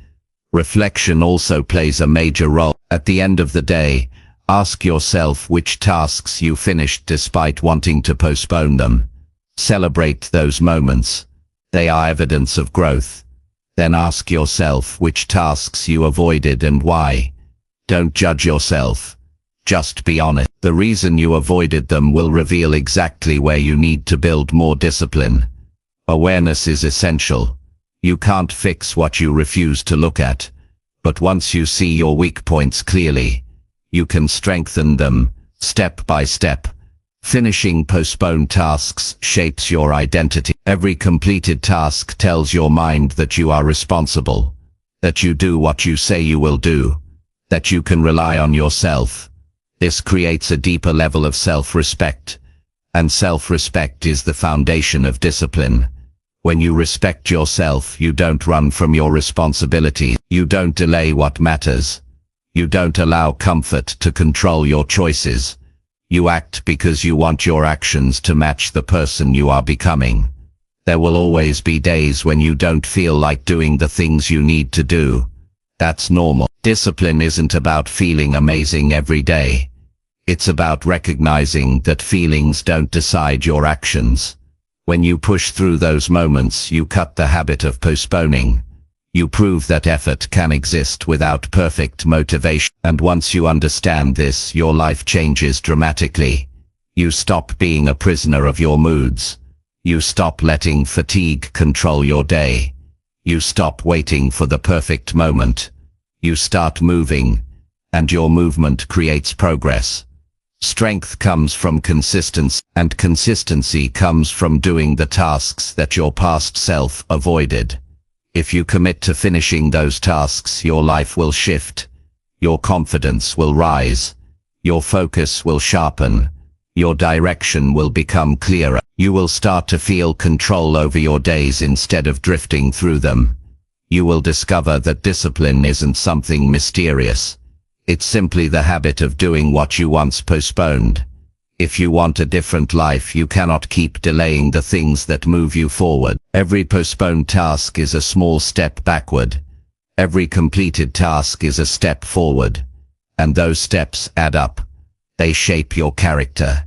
Reflection also plays a major role. At the end of the day, ask yourself which tasks you finished despite wanting to postpone them. Celebrate those moments. They are evidence of growth. Then ask yourself which tasks you avoided and why. Don't judge yourself. Just be honest. The reason you avoided them will reveal exactly where you need to build more discipline. Awareness is essential. You can't fix what you refuse to look at. But once you see your weak points clearly, you can strengthen them, step by step. Finishing postponed tasks shapes your identity. Every completed task tells your mind that you are responsible, that you do what you say you will do, that you can rely on yourself. This creates a deeper level of self-respect, and self-respect is the foundation of discipline. When you respect yourself, you don't run from your responsibilities. You don't delay what matters. You don't allow comfort to control your choices. You act because you want your actions to match the person you are becoming. There will always be days when you don't feel like doing the things you need to do. That's normal. Discipline isn't about feeling amazing every day. It's about recognizing that feelings don't decide your actions. When you push through those moments, you cut the habit of postponing. You prove that effort can exist without perfect motivation. And once you understand this, your life changes dramatically. You stop being a prisoner of your moods. You stop letting fatigue control your day. You stop waiting for the perfect moment. You start moving, and your movement creates progress. Strength comes from consistency, and consistency comes from doing the tasks that your past self avoided. If you commit to finishing those tasks, your life will shift. Your confidence will rise. Your focus will sharpen. Your direction will become clearer. You will start to feel control over your days instead of drifting through them. You will discover that discipline isn't something mysterious. It's simply the habit of doing what you once postponed. If you want a different life, you cannot keep delaying the things that move you forward. Every postponed task is a small step backward. Every completed task is a step forward. And those steps add up. They shape your character.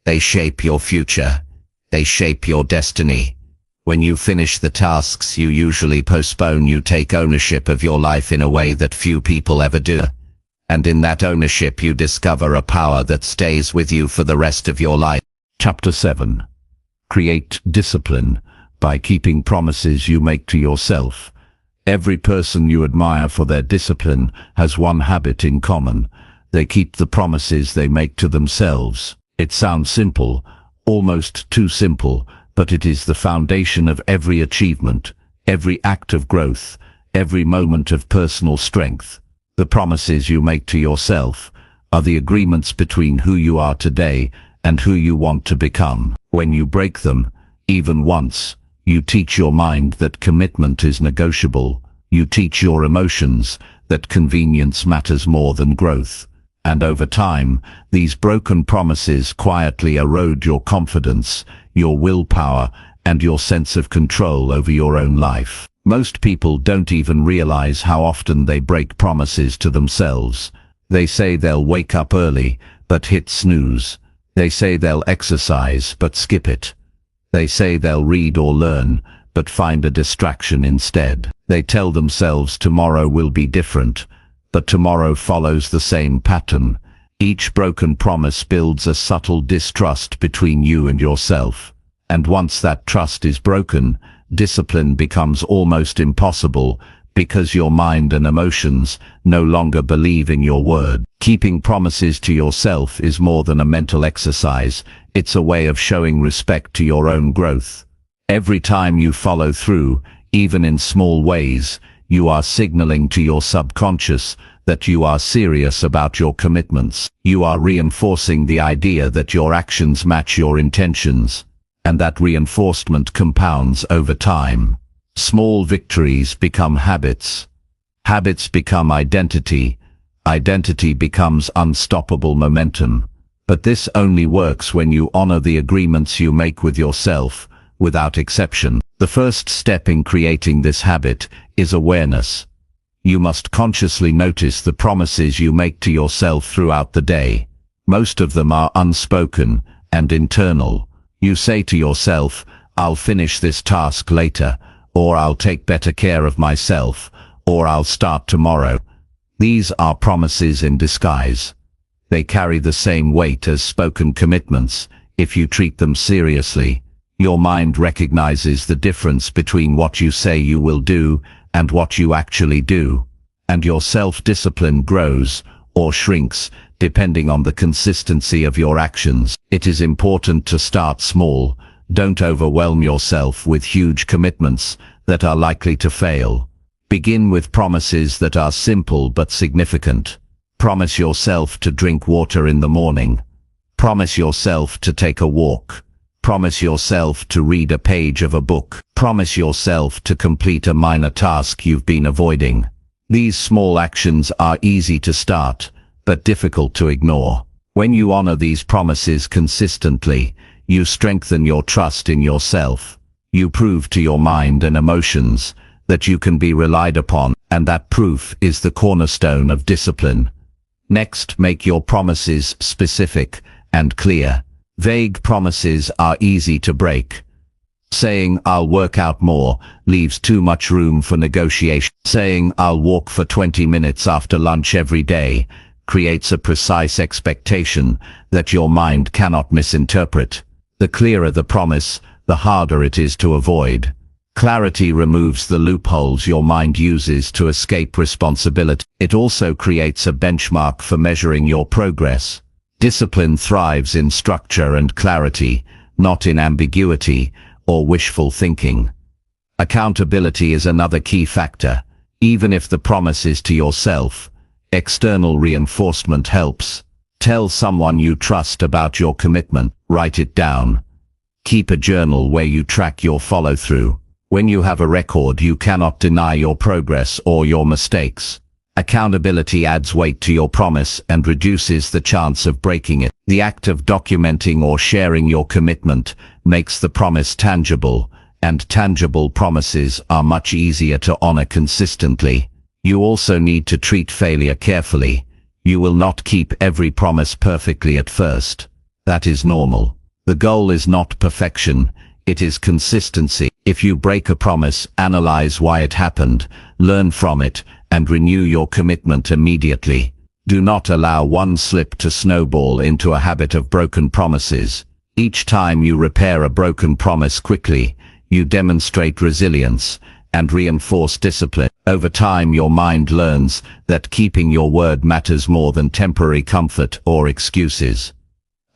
They shape your future. They shape your destiny. When you finish the tasks you usually postpone, you take ownership of your life in a way that few people ever do. And in that ownership you discover a power that stays with you for the rest of your life. Chapter 7. Create discipline by keeping promises you make to yourself. Every person you admire for their discipline has one habit in common. They keep the promises they make to themselves. It sounds simple, almost too simple, but it is the foundation of every achievement, every act of growth, every moment of personal strength. The promises you make to yourself are the agreements between who you are today and who you want to become. When you break them, even once, you teach your mind that commitment is negotiable. You teach your emotions that convenience matters more than growth. And over time, these broken promises quietly erode your confidence, your willpower, and your sense of control over your own life. Most people don't even realize how often they break promises to themselves. They say they'll wake up early, but hit snooze. They say they'll exercise, but skip it. They say they'll read or learn, but find a distraction instead. They tell themselves tomorrow will be different, but tomorrow follows the same pattern. Each broken promise builds a subtle distrust between you and yourself. And once that trust is broken, discipline becomes almost impossible, because your mind and emotions no longer believe in your word. Keeping promises to yourself is more than a mental exercise. It's a way of showing respect to your own growth. Every time you follow through, even in small ways, you are signaling to your subconscious that you are serious about your commitments. You are reinforcing the idea that your actions match your intentions, and that reinforcement compounds over time. Small victories become habits. Habits become identity. Identity becomes unstoppable momentum. But this only works when you honor the agreements you make with yourself, without exception. The first step in creating this habit is awareness. You must consciously notice the promises you make to yourself throughout the day. Most of them are unspoken and internal. You say to yourself, "I'll finish this task later," or "I'll take better care of myself," or "I'll start tomorrow." These are promises in disguise. They carry the same weight as spoken commitments. If you treat them seriously, your mind recognizes the difference between what you say you will do and what you actually do, and your self-discipline grows or shrinks depending on the consistency of your actions. It is important to start small. Don't overwhelm yourself with huge commitments that are likely to fail. Begin with promises that are simple but significant. Promise yourself to drink water in the morning. Promise yourself to take a walk. Promise yourself to read a page of a book. Promise yourself to complete a minor task you've been avoiding. These small actions are easy to start, but difficult to ignore. When you honor these promises consistently, you strengthen your trust in yourself. You prove to your mind and emotions that you can be relied upon, and that proof is the cornerstone of discipline. Next, make your promises specific and clear. Vague promises are easy to break. Saying "I'll work out more" leaves too much room for negotiation. Saying "I'll walk for 20 minutes after lunch every day" creates a precise expectation that your mind cannot misinterpret. The clearer the promise, the harder it is to avoid. Clarity removes the loopholes your mind uses to escape responsibility. It also creates a benchmark for measuring your progress. Discipline thrives in structure and clarity, not in ambiguity or wishful thinking. Accountability is another key factor. Even if the promise is to yourself, external reinforcement helps. Tell someone you trust about your commitment. Write it down. Keep a journal where you track your follow-through. When you have a record, you cannot deny your progress or your mistakes. Accountability adds weight to your promise and reduces the chance of breaking it. The act of documenting or sharing your commitment makes the promise tangible, and tangible promises are much easier to honor consistently. You also need to treat failure carefully. You will not keep every promise perfectly at first. That is normal. The goal is not perfection, it is consistency. If you break a promise, analyze why it happened, learn from it, and renew your commitment immediately. Do not allow one slip to snowball into a habit of broken promises. Each time you repair a broken promise quickly, you demonstrate resilience and reinforce discipline. Over time, your mind learns that keeping your word matters more than temporary comfort or excuses.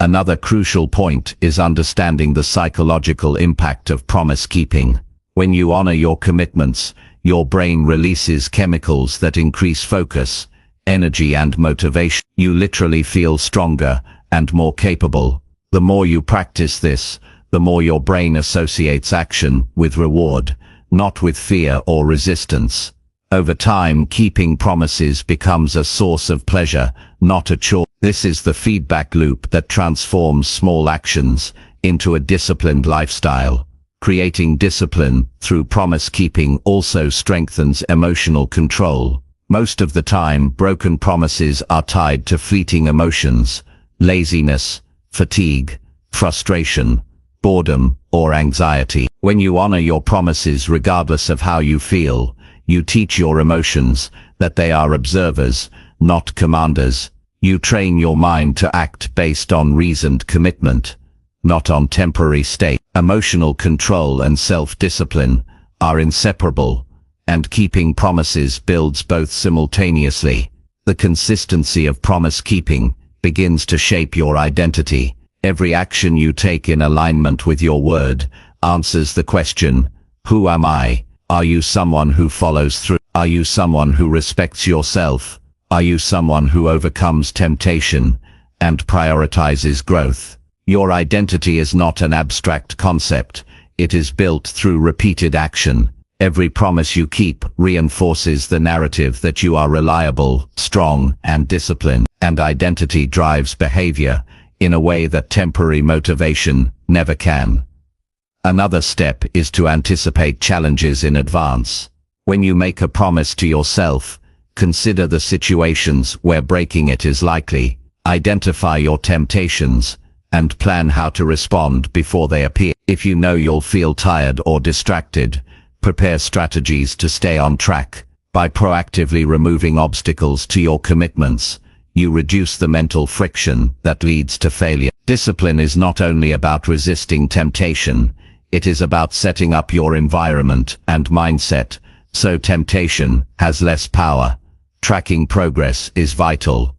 Another crucial point is understanding the psychological impact of promise keeping. When you honor your commitments, your brain releases chemicals that increase focus, energy and motivation. You literally feel stronger and more capable. The more you practice this, the more your brain associates action with reward, not with fear or resistance. Over time, keeping promises becomes a source of pleasure, not a chore. This is the feedback loop that transforms small actions into a disciplined lifestyle. Creating discipline through promise keeping also strengthens emotional control. Most of the time, broken promises are tied to fleeting emotions, laziness, fatigue, frustration, boredom, or anxiety. When you honor your promises regardless of how you feel, you teach your emotions that they are observers, not commanders. You train your mind to act based on reasoned commitment, not on temporary state. Emotional control and self-discipline are inseparable, and keeping promises builds both simultaneously. The consistency of promise keeping begins to shape your identity. Every action you take in alignment with your word answers the question, who am I? Are you someone who follows through? Are you someone who respects yourself? Are you someone who overcomes temptation and prioritizes growth? Your identity is not an abstract concept. It is built through repeated action. Every promise you keep reinforces the narrative that you are reliable, strong, and disciplined. And identity drives behavior in a way that temporary motivation never can. Another step is to anticipate challenges in advance. When you make a promise to yourself, consider the situations where breaking it is likely. Identify your temptations and plan how to respond before they appear. If you know you'll feel tired or distracted, prepare strategies to stay on track. By proactively removing obstacles to your commitments, you reduce the mental friction that leads to failure. Discipline is not only about resisting temptation, it is about setting up your environment and mindset so temptation has less power. Tracking progress is vital.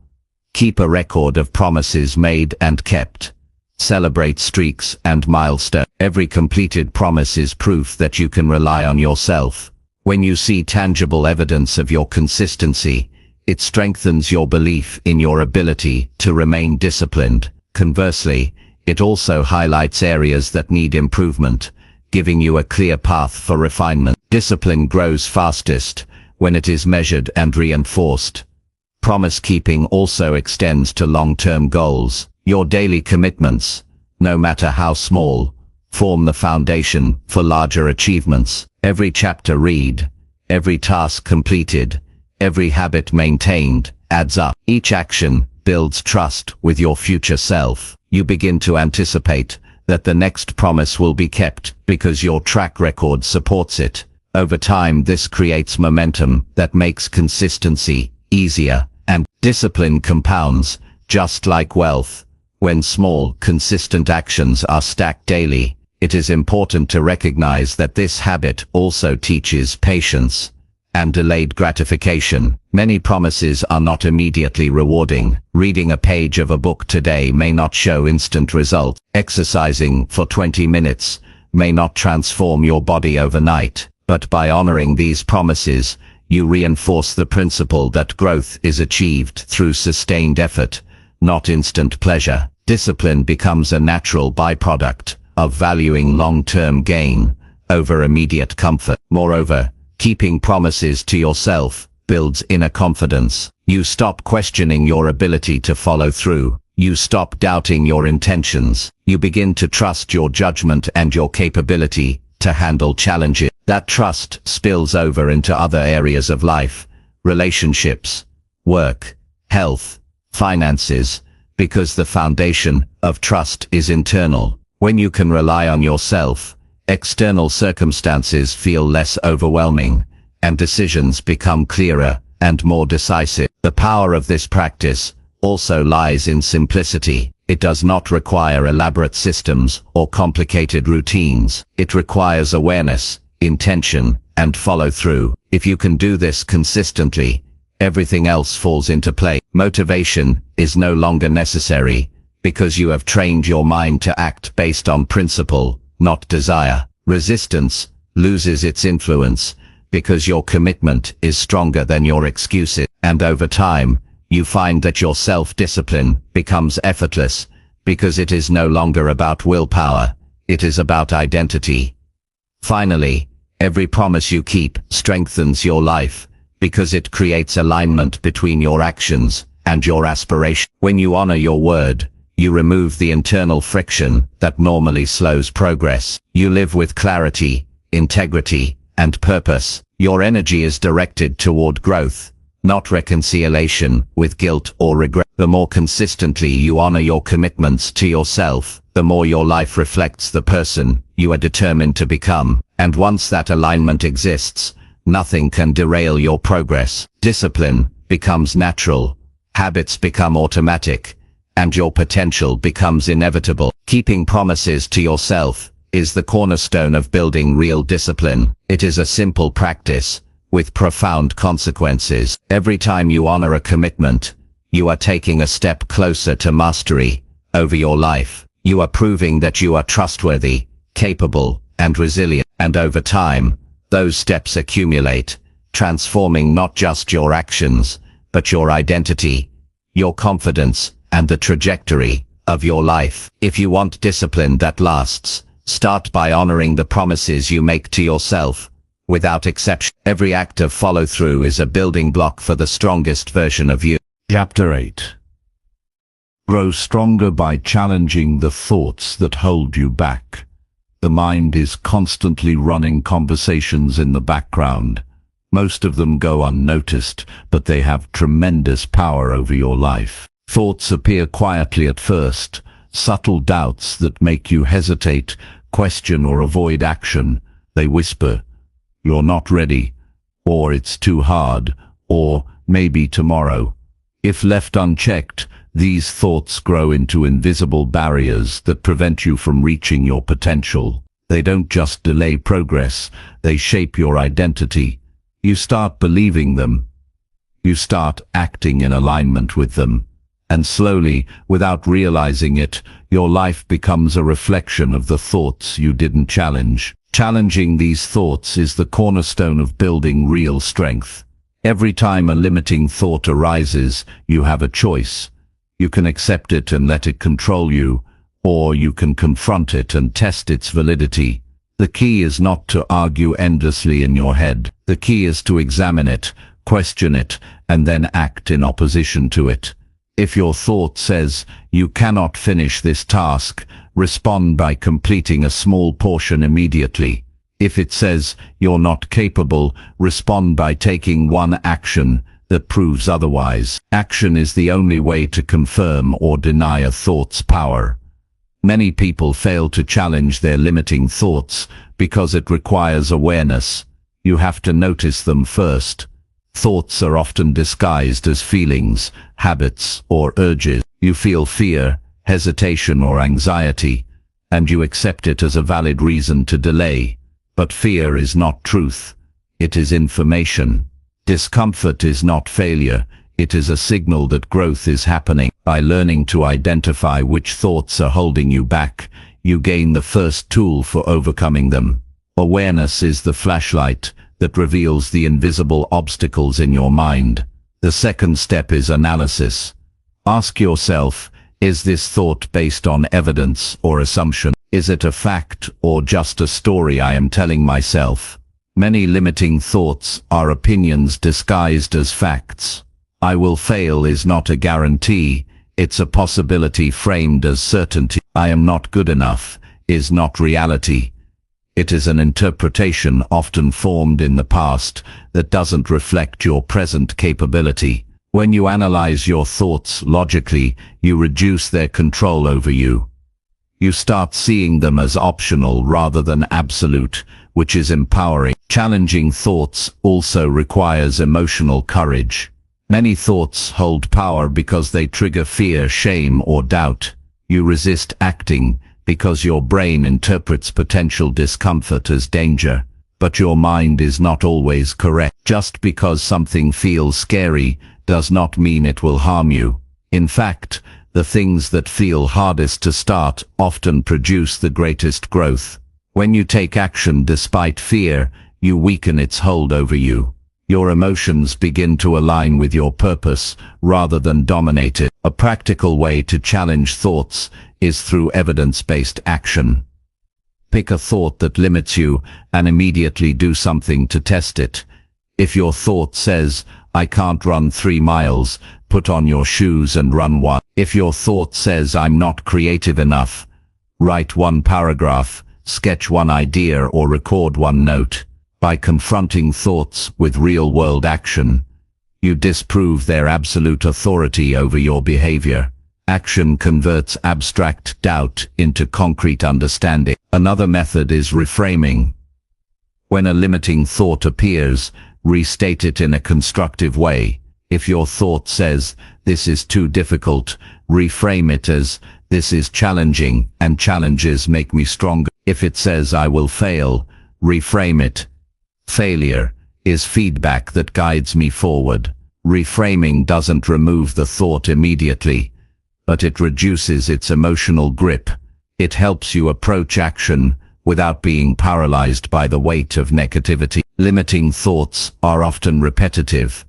Keep a record of promises made and kept. Celebrate streaks and milestones. Every completed promise is proof that you can rely on yourself. When you see tangible evidence of your consistency, it strengthens your belief in your ability to remain disciplined. Conversely, it also highlights areas that need improvement, giving you a clear path for refinement. Discipline grows fastest when it is measured and reinforced. Promise keeping also extends to long-term goals. Your daily commitments, no matter how small, form the foundation for larger achievements. Every chapter read, every task completed, every habit maintained adds up. Each action builds trust with your future self. You begin to anticipate that the next promise will be kept because your track record supports it. Over time, this creates momentum that makes consistency easier, and discipline compounds, just like wealth. When small, consistent actions are stacked daily, it is important to recognize that this habit also teaches patience and delayed gratification. Many promises are not immediately rewarding. Reading a page of a book today may not show instant results. Exercising for 20 minutes may not transform your body overnight. But by honoring these promises, you reinforce the principle that growth is achieved through sustained effort, not instant pleasure. Discipline becomes a natural byproduct of valuing long-term gain over immediate comfort. Moreover, keeping promises to yourself builds inner confidence. You stop questioning your ability to follow through. You stop doubting your intentions. You begin to trust your judgment and your capability to handle challenges. That trust spills over into other areas of life, relationships, work, health, finances, because the foundation of trust is internal. When you can rely on yourself, external circumstances feel less overwhelming, and decisions become clearer and more decisive. The power of this practice also lies in simplicity. It does not require elaborate systems or complicated routines. It requires awareness, intention, and follow-through. If you can do this consistently, everything else falls into place. Motivation is no longer necessary. because you have trained your mind to act based on principle, not desire. Resistance loses its influence because your commitment is stronger than your excuses. And over time, you find that your self-discipline becomes effortless because it is no longer about willpower, it is about identity. Finally, every promise you keep strengthens your life because it creates alignment between your actions and your aspiration. When you honor your word, you remove the internal friction that normally slows progress. You live with clarity, integrity, and purpose. Your energy is directed toward growth, not reconciliation with guilt or regret. The more consistently you honor your commitments to yourself, the more your life reflects the person you are determined to become. And once that alignment exists, nothing can derail your progress. Discipline becomes natural, habits become automatic, and your potential becomes inevitable. Keeping promises to yourself is the cornerstone of building real discipline. It is a simple practice with profound consequences. Every time you honor a commitment, you are taking a step closer to mastery over your life. You are proving that you are trustworthy, capable, and resilient. And over time, those steps accumulate, transforming not just your actions, but your identity, your confidence, and the trajectory of your life. If you want discipline that lasts, start by honoring the promises you make to yourself. Without exception, every act of follow-through is a building block for the strongest version of you. Chapter 8. Grow stronger by challenging the thoughts that hold you back. The mind is constantly running conversations in the background. Most of them go unnoticed, but they have tremendous power over your life. Thoughts appear quietly at first, subtle doubts that make you hesitate, question, or avoid action. They whisper, "You're not ready," or "It's too hard," or "Maybe tomorrow." If left unchecked, these thoughts grow into invisible barriers that prevent you from reaching your potential. They don't just delay progress, they shape your identity. You start believing them. You start acting in alignment with them. And slowly, without realizing it, your life becomes a reflection of the thoughts you didn't challenge. Challenging these thoughts is the cornerstone of building real strength. Every time a limiting thought arises, you have a choice. You can accept it and let it control you, or you can confront it and test its validity. The key is not to argue endlessly in your head. The key is to examine it, question it, and then act in opposition to it. If your thought says, "You cannot finish this task," respond by completing a small portion immediately. If it says, "You're not capable," respond by taking one action that proves otherwise. Action is the only way to confirm or deny a thought's power. Many people fail to challenge their limiting thoughts because it requires awareness. You have to notice them first. Thoughts are often disguised as feelings, habits, or urges. You feel fear, hesitation, or anxiety, and you accept it as a valid reason to delay. But fear is not truth. It is information. Discomfort is not failure. It is a signal that growth is happening. By learning to identify which thoughts are holding you back, you gain the first tool for overcoming them. Awareness is the flashlight that reveals the invisible obstacles in your mind. The second step is analysis. Ask yourself, is this thought based on evidence or assumption? Is it a fact or just a story I am telling myself? Many limiting thoughts are opinions disguised as facts. I will fail is not a guarantee, it's a possibility framed as certainty. I am not good enough is not reality. It is an interpretation often formed in the past that doesn't reflect your present capability. When you analyze your thoughts logically, you reduce their control over you. You start seeing them as optional rather than absolute, which is empowering. Challenging thoughts also requires emotional courage. Many thoughts hold power because they trigger fear, shame, or doubt. You resist acting because your brain interprets potential discomfort as danger. But your mind is not always correct. Just because something feels scary does not mean it will harm you. In fact, The things that feel hardest to start often produce the greatest growth. When you take action despite fear, you weaken its hold over you. Your emotions begin to align with your purpose rather than dominate it. A practical way to challenge thoughts is through evidence-based action. Pick a thought that limits you and immediately do something to test it. If your thought says, "I can't run 3 miles," put on your shoes and run 1. If your thought says, "I'm not creative enough," write 1 paragraph, sketch 1 idea, or record 1 note. By confronting thoughts with real-world action, you disprove their absolute authority over your behavior. Action converts abstract doubt into concrete understanding. Another method is reframing. When a limiting thought appears, restate it in a constructive way. If your thought says, "This is too difficult," reframe it as, "This is challenging, and challenges make me stronger." If it says, "I will fail," reframe it, "Failure is feedback that guides me forward." Reframing doesn't remove the thought immediately, but it reduces its emotional grip. It helps you approach action without being paralyzed by the weight of negativity. Limiting thoughts are often repetitive.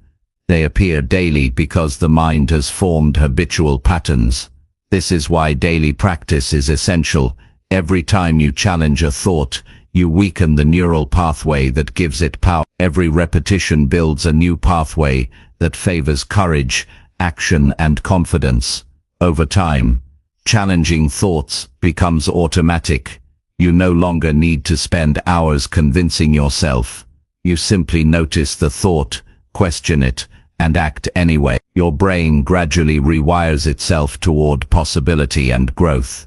They appear daily because the mind has formed habitual patterns. This is why daily practice is essential. Every time you challenge a thought, you weaken the neural pathway that gives it power. Every repetition builds a new pathway that favors courage, action, and confidence. Over time, challenging thoughts becomes automatic. You no longer need to spend hours convincing yourself. You simply notice the thought, question it, and act anyway. Your brain gradually rewires itself toward possibility and growth.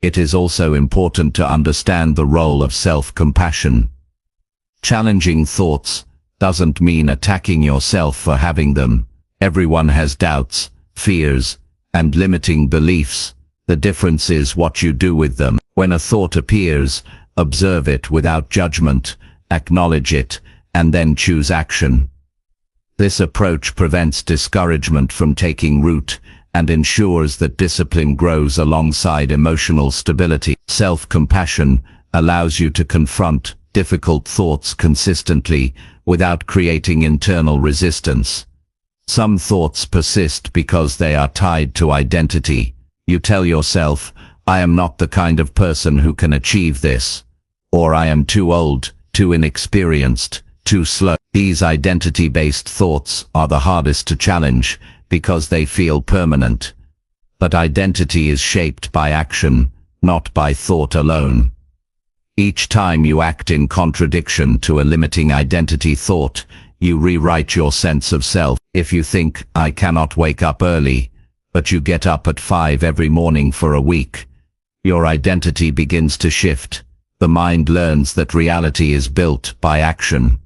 It is also important to understand the role of self-compassion. Challenging thoughts doesn't mean attacking yourself for having them. Everyone has doubts, fears, and limiting beliefs. The difference is what you do with them. When a thought appears, observe it without judgment, acknowledge it, and then choose action. This approach prevents discouragement from taking root and ensures that discipline grows alongside emotional stability. Self-compassion allows you to confront difficult thoughts consistently without creating internal resistance. Some thoughts persist because they are tied to identity. You tell yourself, "I am not the kind of person who can achieve this," or "I am too old, too inexperienced, too slow." These identity-based thoughts are the hardest to challenge because they feel permanent. But identity is shaped by action, not by thought alone. Each time you act in contradiction to a limiting identity thought, you rewrite your sense of self. If you think, "I cannot wake up early," but you get up at 5 every morning for a week, your identity begins to shift. The mind learns that reality is built by action,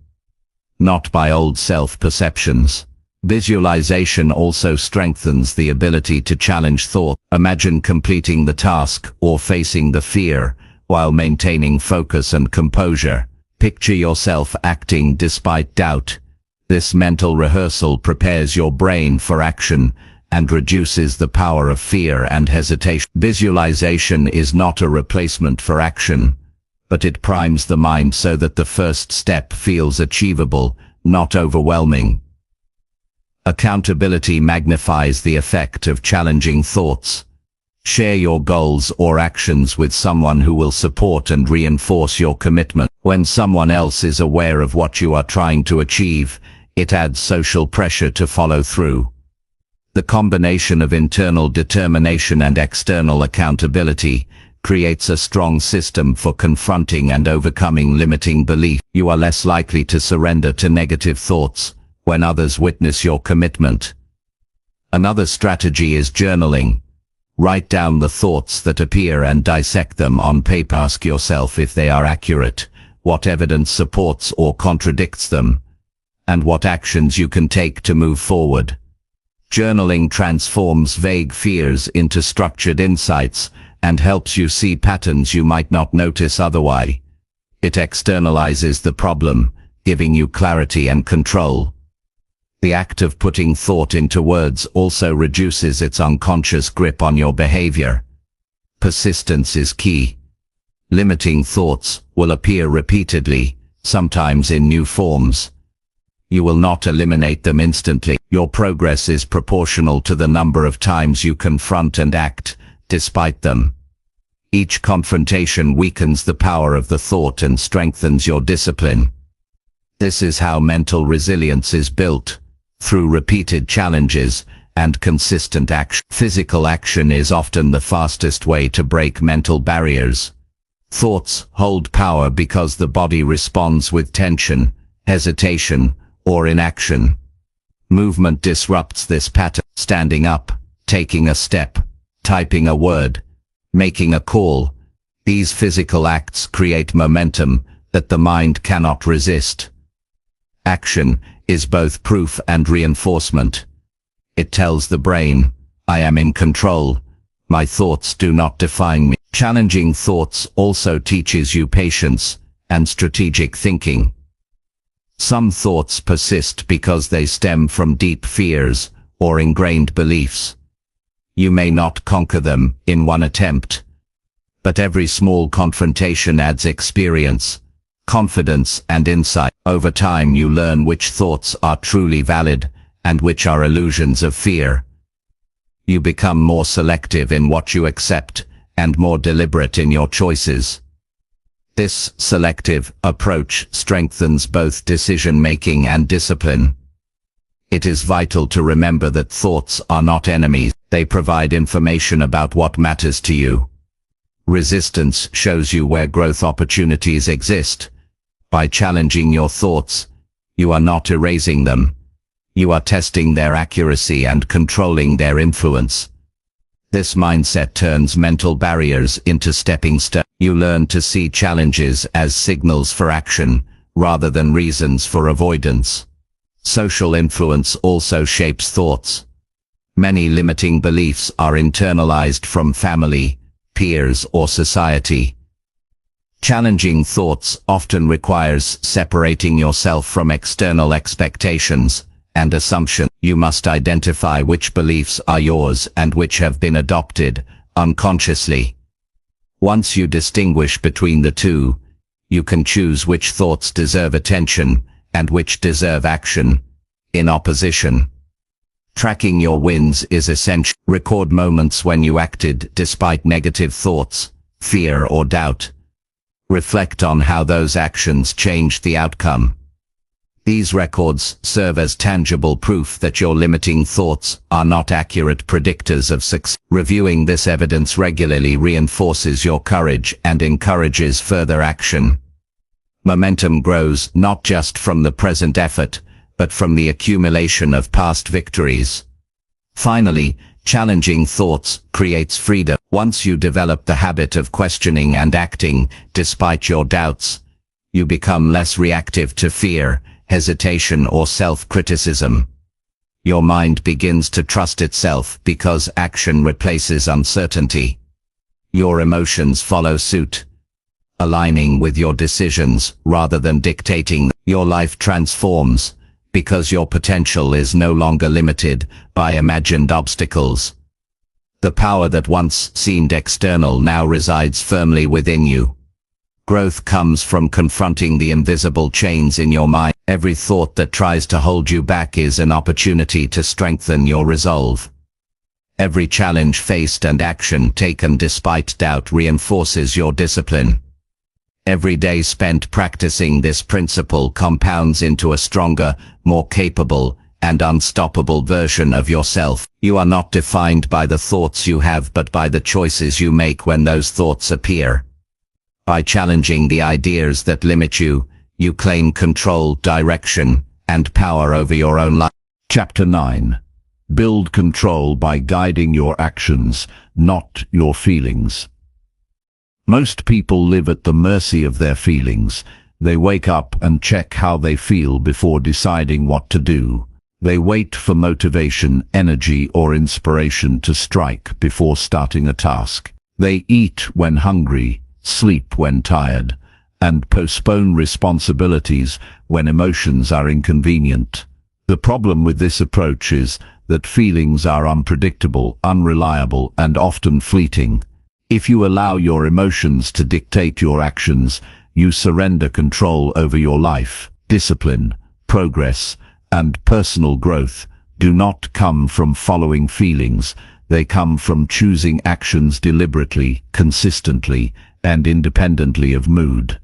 not by old self-perceptions. Visualization also strengthens the ability to challenge thought. Imagine completing the task or facing the fear while maintaining focus and composure. Picture yourself acting despite doubt. This mental rehearsal prepares your brain for action and reduces the power of fear and hesitation. Visualization is not a replacement for action, but it primes the mind so that the first step feels achievable, not overwhelming. Accountability magnifies the effect of challenging thoughts. Share your goals or actions with someone who will support and reinforce your commitment. When someone else is aware of what you are trying to achieve, it adds social pressure to follow through. The combination of internal determination and external accountability creates a strong system for confronting and overcoming limiting belief. You are less likely to surrender to negative thoughts when others witness your commitment. Another strategy is journaling. Write down the thoughts that appear and dissect them on paper. Ask yourself if they are accurate, what evidence supports or contradicts them, and what actions you can take to move forward. Journaling transforms vague fears into structured insights and helps you see patterns you might not notice otherwise. It externalizes the problem, giving you clarity and control. The act of putting thought into words also reduces its unconscious grip on your behavior. Persistence is key. Limiting thoughts will appear repeatedly, sometimes in new forms. You will not eliminate them instantly. Your progress is proportional to the number of times you confront and act despite them. Each confrontation weakens the power of the thought and strengthens your discipline. This is how mental resilience is built, through repeated challenges and consistent action. Physical action is often the fastest way to break mental barriers. Thoughts hold power because the body responds with tension, hesitation, or inaction. Movement disrupts this pattern. Standing up, taking a step, typing a word, making a call. These physical acts create momentum that the mind cannot resist. Action is both proof and reinforcement. It tells the brain, I am in control. My thoughts do not define me. Challenging thoughts also teaches you patience and strategic thinking. Some thoughts persist because they stem from deep fears or ingrained beliefs. You may not conquer them in one attempt, but every small confrontation adds experience, confidence, and insight. Over time you learn which thoughts are truly valid and which are illusions of fear. You become more selective in what you accept and more deliberate in your choices. This selective approach strengthens both decision-making and discipline. It is vital to remember that thoughts are not enemies. They provide information about what matters to you. Resistance shows you where growth opportunities exist. By challenging your thoughts, you are not erasing them. You are testing their accuracy and controlling their influence. This mindset turns mental barriers into stepping stones. You learn to see challenges as signals for action, rather than reasons for avoidance. Social influence also shapes thoughts. Many limiting beliefs are internalized from family, peers, or society. Challenging thoughts often requires separating yourself from external expectations and assumptions. You must identify which beliefs are yours and which have been adopted unconsciously. Once you distinguish between the two, you can choose which thoughts deserve attention and which deserve action in opposition. Tracking your wins is essential. Record moments when you acted despite negative thoughts, fear, or doubt. Reflect on how those actions changed the outcome. These records serve as tangible proof that your limiting thoughts are not accurate predictors of success. Reviewing this evidence regularly reinforces your courage and encourages further action. Momentum grows not just from the present effort, but from the accumulation of past victories. Finally, challenging thoughts creates freedom. Once you develop the habit of questioning and acting despite your doubts, you become less reactive to fear, hesitation, or self-criticism. Your mind begins to trust itself because action replaces uncertainty. Your emotions follow suit, aligning with your decisions rather than dictating. Your life transforms because your potential is no longer limited by imagined obstacles. The power that once seemed external now resides firmly within you. Growth comes from confronting the invisible chains in your mind. Every thought that tries to hold you back is an opportunity to strengthen your resolve. Every challenge faced and action taken despite doubt reinforces your discipline. Every day spent practicing this principle compounds into a stronger, more capable, and unstoppable version of yourself. You are not defined by the thoughts you have but by the choices you make when those thoughts appear. By challenging the ideas that limit you, you claim control, direction, and power over your own life. Chapter 9. Build control by guiding your actions, not your feelings. Most people live at the mercy of their feelings. They wake up and check how they feel before deciding what to do. They wait for motivation, energy, or inspiration to strike before starting a task. They eat when hungry, sleep when tired, and postpone responsibilities when emotions are inconvenient. The problem with this approach is that feelings are unpredictable, unreliable, and often fleeting. If you allow your emotions to dictate your actions, you surrender control over your life. Discipline, progress, and personal growth do not come from following feelings. They come from choosing actions deliberately, consistently, and independently of mood.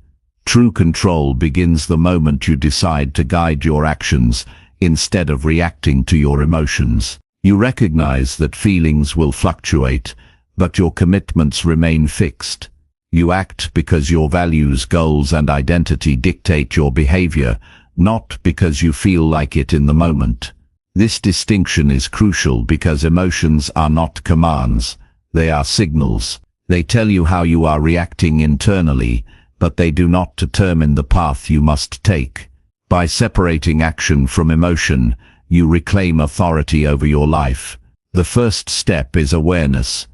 True control begins the moment you decide to guide your actions instead of reacting to your emotions. You recognize that feelings will fluctuate, but your commitments remain fixed. You act because your values, goals, and identity dictate your behavior, not because you feel like it in the moment. This distinction is crucial because emotions are not commands, they are signals. They tell you how you are reacting internally, but they do not determine the path you must take. By separating action from emotion, you reclaim authority over your life. The first step is awareness.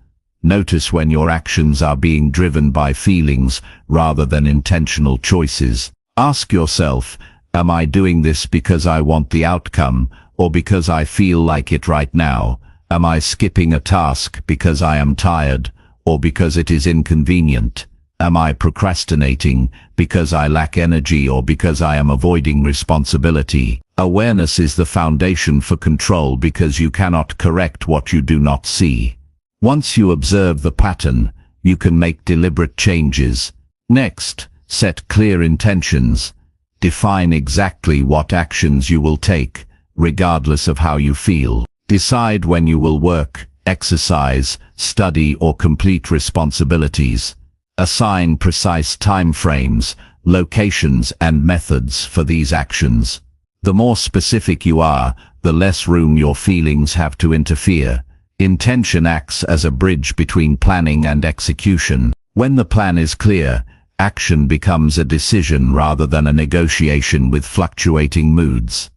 Notice when your actions are being driven by feelings rather than intentional choices. Ask yourself, am I doing this because I want the outcome, or because I feel like it right now? Am I skipping a task because I am tired, or because it is inconvenient? Am I procrastinating because I lack energy or because I am avoiding responsibility? Awareness is the foundation for control because you cannot correct what you do not see. Once you observe the pattern, you can make deliberate changes. Next, set clear intentions. Define exactly what actions you will take, regardless of how you feel. Decide when you will work, exercise, study, or complete responsibilities. Assign precise time frames, locations, and methods for these actions. The more specific you are, the less room your feelings have to interfere. Intention acts as a bridge between planning and execution. When the plan is clear, action becomes a decision rather than a negotiation with fluctuating moods.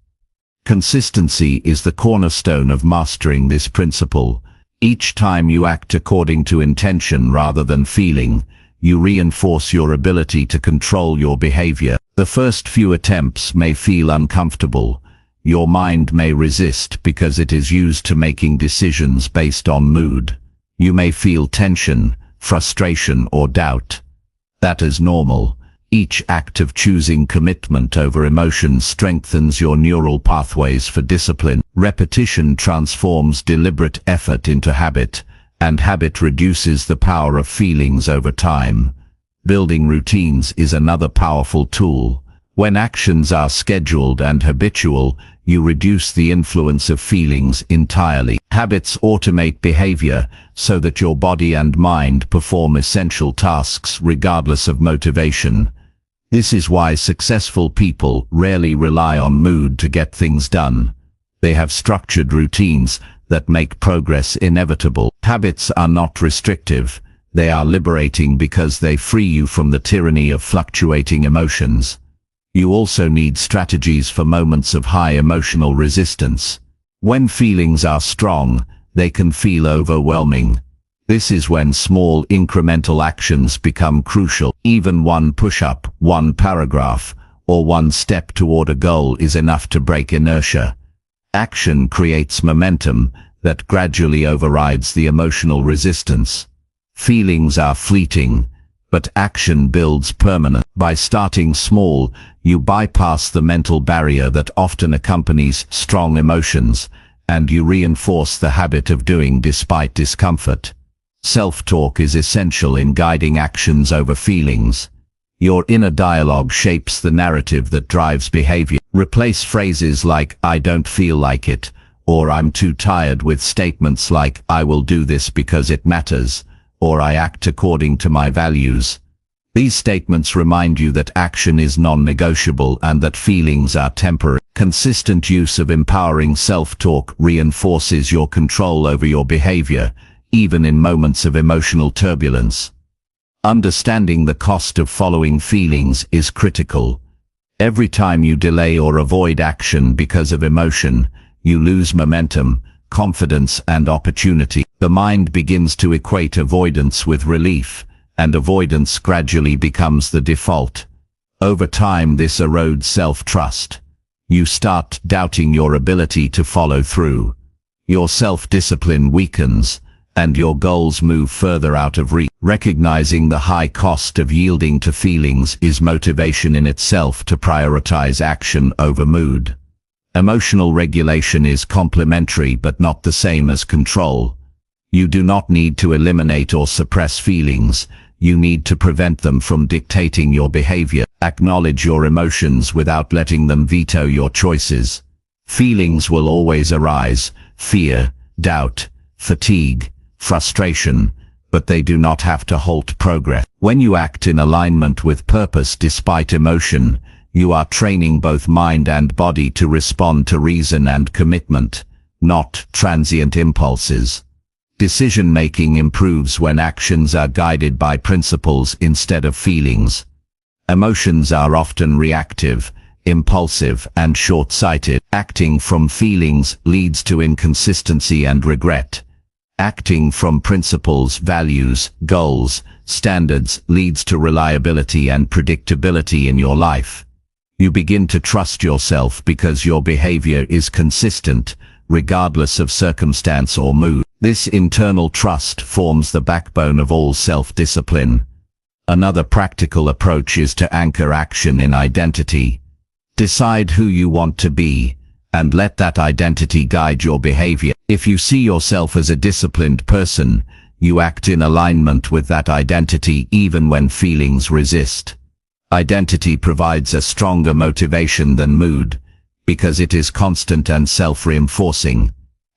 Consistency is the cornerstone of mastering this principle. Each time you act according to intention rather than feeling, you reinforce your ability to control your behavior. The first few attempts may feel uncomfortable. Your mind may resist because it is used to making decisions based on mood. You may feel tension, frustration, or doubt. That is normal. Each act of choosing commitment over emotion strengthens your neural pathways for discipline. Repetition transforms deliberate effort into habit, and habit reduces the power of feelings over time. Building routines is another powerful tool. When actions are scheduled and habitual, you reduce the influence of feelings entirely. Habits automate behavior so that your body and mind perform essential tasks regardless of motivation. This is why successful people rarely rely on mood to get things done. They have structured routines that make progress inevitable. Habits are not restrictive. They are liberating because they free you from the tyranny of fluctuating emotions. You also need strategies for moments of high emotional resistance. When feelings are strong, they can feel overwhelming. This is when small incremental actions become crucial. Even one push-up, one paragraph, or one step toward a goal is enough to break inertia. Action creates momentum that gradually overrides the emotional resistance. Feelings are fleeting, but action builds permanence. By starting small, you bypass the mental barrier that often accompanies strong emotions, and you reinforce the habit of doing despite discomfort. Self-talk is essential in guiding actions over feelings. Your inner dialogue shapes the narrative that drives behavior. Replace phrases like, "I don't feel like it," or "I'm too tired" with statements like, "I will do this because it matters," or "I act according to my values." These statements remind you that action is non-negotiable and that feelings are temporary. Consistent use of empowering self-talk reinforces your control over your behavior, even in moments of emotional turbulence. Understanding the cost of following feelings is critical. Every time you delay or avoid action because of emotion, you lose momentum, confidence, and opportunity. The mind begins to equate avoidance with relief, and avoidance gradually becomes the default. Over time, this erodes self-trust. You start doubting your ability to follow through. Your self-discipline weakens, and your goals move further out of reach. Recognizing the high cost of yielding to feelings is motivation in itself to prioritize action over mood. Emotional regulation is complementary but not the same as control. You do not need to eliminate or suppress feelings. You need to prevent them from dictating your behavior. Acknowledge your emotions without letting them veto your choices. Feelings will always arise: fear, doubt, fatigue, frustration, but they do not have to halt progress. When you act in alignment with purpose despite emotion, you are training both mind and body to respond to reason and commitment, not transient impulses. Decision-making improves when actions are guided by principles instead of feelings. Emotions are often reactive, impulsive, and short-sighted. Acting from feelings leads to inconsistency and regret. Acting from principles, values, goals, standards leads to reliability and predictability in your life. You begin to trust yourself because your behavior is consistent, regardless of circumstance or mood. This internal trust forms the backbone of all self-discipline. Another practical approach is to anchor action in identity. Decide who you want to be, and let that identity guide your behavior. If you see yourself as a disciplined person, you act in alignment with that identity even when feelings resist. Identity provides a stronger motivation than mood, because it is constant and self-reinforcing.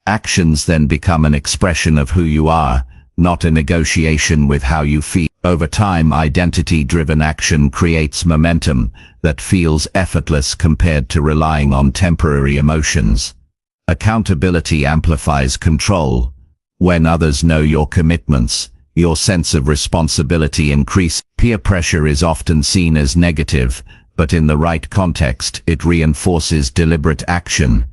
Actions then become an expression of who you are, not a negotiation with how you feel. Over time, identity-driven action creates momentum that feels effortless compared to relying on temporary emotions. Accountability amplifies control. When others know your commitments, your sense of responsibility increases. Peer pressure is often seen as negative, but in the right context, it reinforces deliberate action.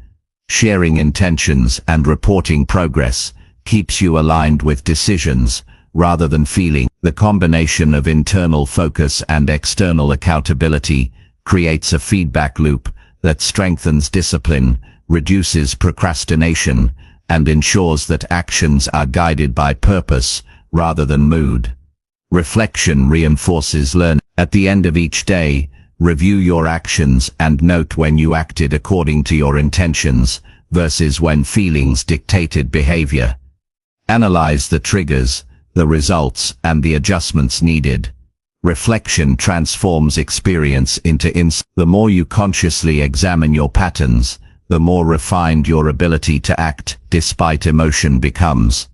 Sharing intentions and reporting progress keeps you aligned with decisions rather than feeling. The combination of internal focus and external accountability creates a feedback loop that strengthens discipline, reduces procrastination, and ensures that actions are guided by purpose rather than mood. Reflection reinforces learning. At the end of each day, review your actions and note when you acted according to your intentions versus when feelings dictated behavior. Analyze the triggers, the results, and the adjustments needed. Reflection transforms experience into insight. The more you consciously examine your patterns, the more refined your ability to act despite emotion becomes.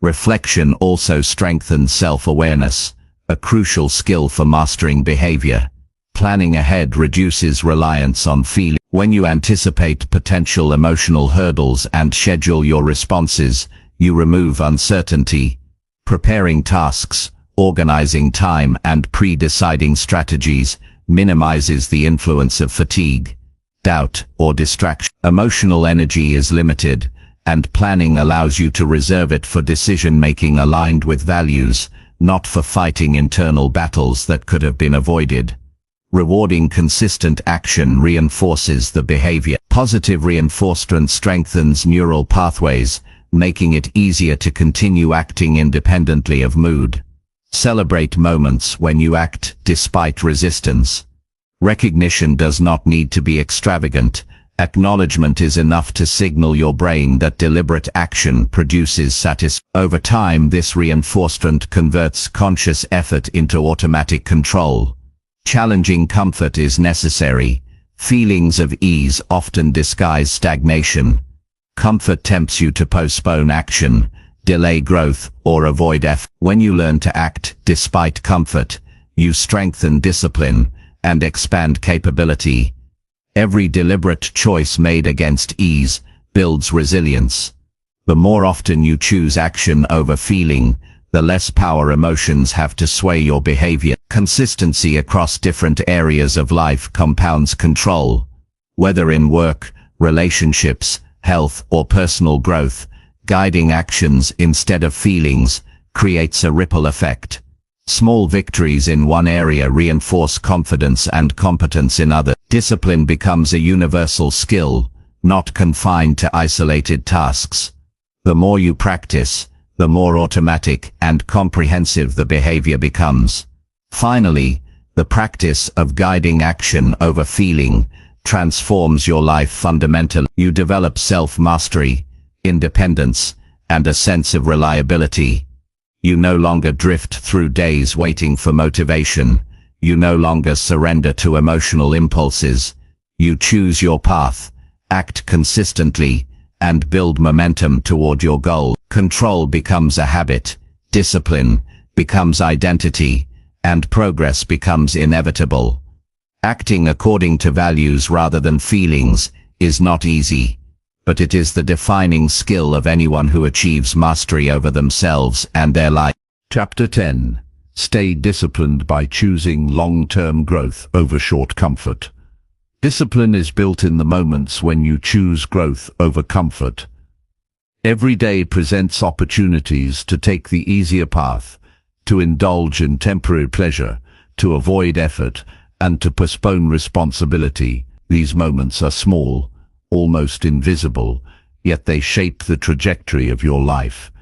Reflection also strengthens self-awareness, a crucial skill for mastering behavior. Planning ahead reduces reliance on feeling. When you anticipate potential emotional hurdles and schedule your responses, you remove uncertainty. Preparing tasks, organizing time, and pre-deciding strategies minimizes the influence of fatigue, doubt, or distraction. Emotional energy is limited, and planning allows you to reserve it for decision-making aligned with values, not for fighting internal battles that could have been avoided. Rewarding consistent action reinforces the behavior. Positive reinforcement strengthens neural pathways, making it easier to continue acting independently of mood. Celebrate moments when you act despite resistance. Recognition does not need to be extravagant. Acknowledgement is enough to signal your brain that deliberate action produces satisfaction. Over time, this reinforcement converts conscious effort into automatic control. Challenging comfort is necessary. Feelings of ease often disguise stagnation. Comfort tempts you to postpone action, delay growth, or avoid effort. When you learn to act despite comfort, you strengthen discipline and expand capability. Every deliberate choice made against ease builds resilience. The more often you choose action over feeling, the less power emotions have to sway your behavior. Consistency across different areas of life compounds control. Whether in work, relationships, health, or personal growth, guiding actions instead of feelings creates a ripple effect. Small victories in one area reinforce confidence and competence in others. Discipline becomes a universal skill, not confined to isolated tasks. The more you practice, the more automatic and comprehensive the behavior becomes. Finally, the practice of guiding action over feeling transforms your life fundamentally. You develop self-mastery, independence, and a sense of reliability. You no longer drift through days waiting for motivation. You no longer surrender to emotional impulses. You choose your path, act consistently, and build momentum toward your goal. Control becomes a habit, discipline becomes identity, and progress becomes inevitable. Acting according to values rather than feelings is not easy, but it is the defining skill of anyone who achieves mastery over themselves and their life. Chapter 10. Stay disciplined by choosing long-term growth over short comfort. Discipline is built in the moments when you choose growth over comfort. Every day presents opportunities to take the easier path, to indulge in temporary pleasure, to avoid effort, and to postpone responsibility. These moments are small, almost invisible, yet they shape the trajectory of your life.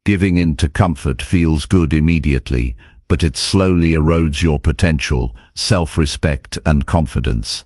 Giving in to comfort feels good immediately, but it slowly erodes your potential, self-respect, and confidence.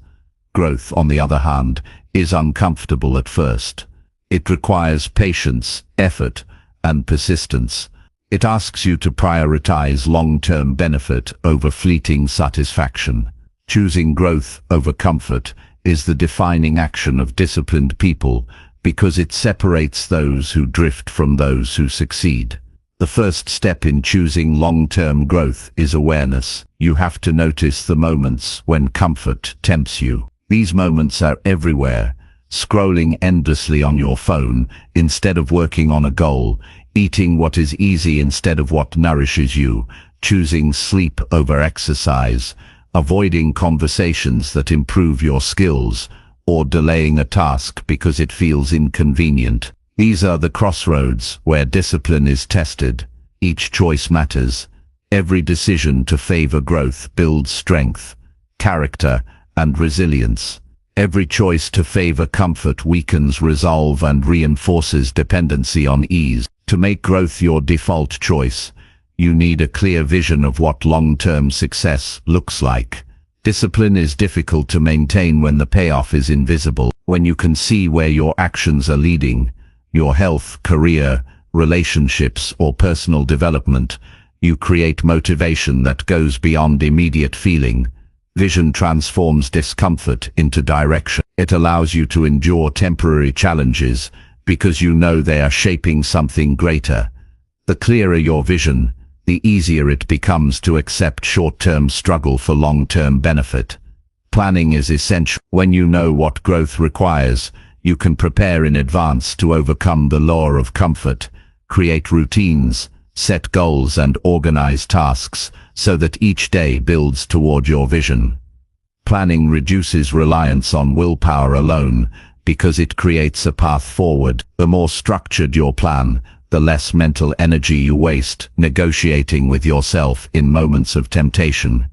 Growth, on the other hand, is uncomfortable at first. It requires patience, effort, and persistence. It asks you to prioritize long-term benefit over fleeting satisfaction. Choosing growth over comfort is the defining action of disciplined people because it separates those who drift from those who succeed. The first step in choosing long-term growth is awareness. You have to notice the moments when comfort tempts you. These moments are everywhere. Scrolling endlessly on your phone instead of working on a goal, eating what is easy instead of what nourishes you, choosing sleep over exercise, avoiding conversations that improve your skills, or delaying a task because it feels inconvenient. These are the crossroads where discipline is tested. Each choice matters. Every decision to favor growth builds strength, character, and resilience. Every choice to favor comfort weakens resolve and reinforces dependency on ease. To make growth your default choice, you need a clear vision of what long-term success looks like. Discipline is difficult to maintain when the payoff is invisible. When you can see where your actions are leading, your health, career, relationships, or personal development, you create motivation that goes beyond immediate feeling. Vision transforms discomfort into direction. It allows you to endure temporary challenges because you know they are shaping something greater. The clearer your vision, the easier it becomes to accept short-term struggle for long-term benefit. Planning is essential. When you know what growth requires, you can prepare in advance to overcome the lure of comfort, create routines, set goals, and organize tasks so that each day builds toward your vision. Planning reduces reliance on willpower alone because it creates a path forward. The more structured your plan, the less mental energy you waste negotiating with yourself in moments of temptation.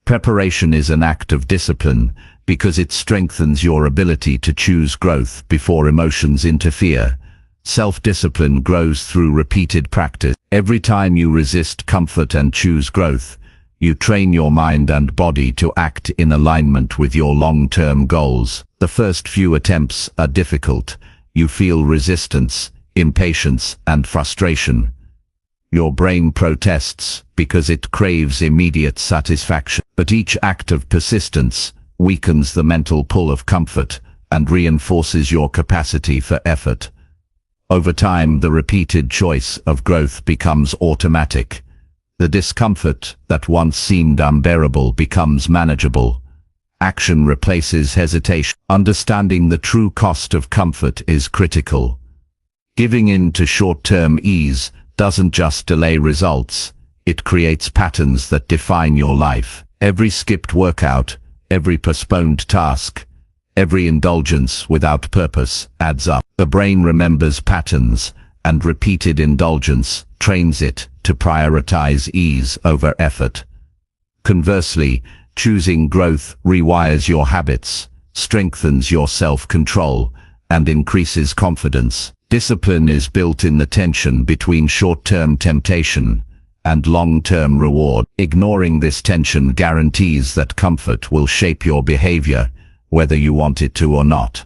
Preparation is an act of discipline because it strengthens your ability to choose growth before emotions interfere. Self-discipline grows through repeated practice. Every time you resist comfort and choose growth, you train your mind and body to act in alignment with your long-term goals. The first few attempts are difficult. You feel resistance, impatience, and frustration. Your brain protests because it craves immediate satisfaction. But each act of persistence weakens the mental pull of comfort and reinforces your capacity for effort. Over time, the repeated choice of growth becomes automatic. The discomfort that once seemed unbearable becomes manageable. Action replaces hesitation. Understanding the true cost of comfort is critical. Giving in to short-term ease doesn't just delay results, it creates patterns that define your life. Every skipped workout, every postponed task, every indulgence without purpose adds up. The brain remembers patterns, and repeated indulgence trains it to prioritize ease over effort. Conversely, Choosing growth rewires your habits, strengthens your self-control, and increases confidence. Discipline is built in the tension between short-term temptation and long-term reward. Ignoring this tension guarantees that comfort will shape your behavior, whether you want it to or not.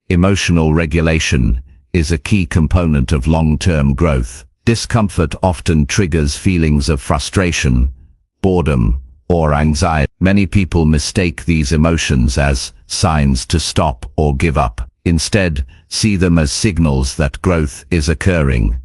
Emotional regulation is a key component of long-term growth. Discomfort often triggers feelings of frustration, boredom, or anxiety. Many people mistake these emotions as signs to stop or give up. Instead, see them as signals that growth is occurring.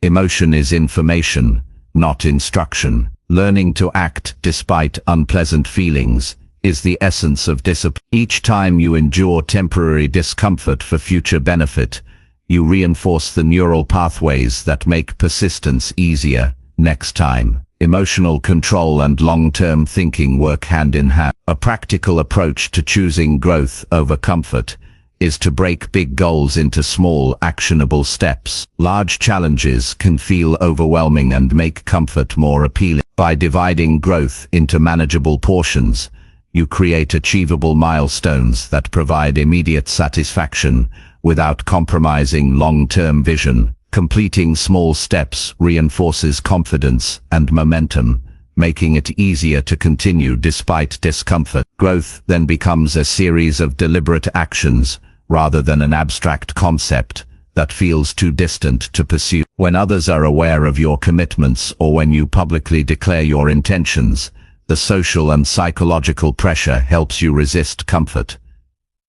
Emotion is information, not instruction. Learning to act despite unpleasant feelings is the essence of discipline. Each time you endure temporary discomfort for future benefit, you reinforce the neural pathways that make persistence easier next time. Emotional control and long-term thinking work hand in hand. A practical approach to choosing growth over comfort is to break big goals into small, actionable steps. Large challenges can feel overwhelming and make comfort more appealing. By dividing growth into manageable portions, you create achievable milestones that provide immediate satisfaction without compromising long-term vision. Completing small steps reinforces confidence and momentum, making it easier to continue despite discomfort. Growth then becomes a series of deliberate actions rather than an abstract concept that feels too distant to pursue. When others are aware of your commitments or when you publicly declare your intentions, the social and psychological pressure helps you resist comfort.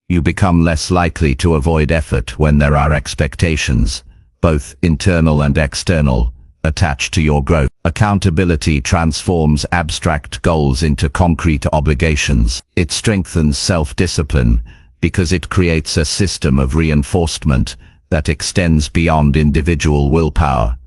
You become less likely to avoid effort when there are expectations, both internal and external, attached to your growth. Accountability transforms abstract goals into concrete obligations. It strengthens self-discipline because it creates a system of reinforcement that extends beyond individual willpower.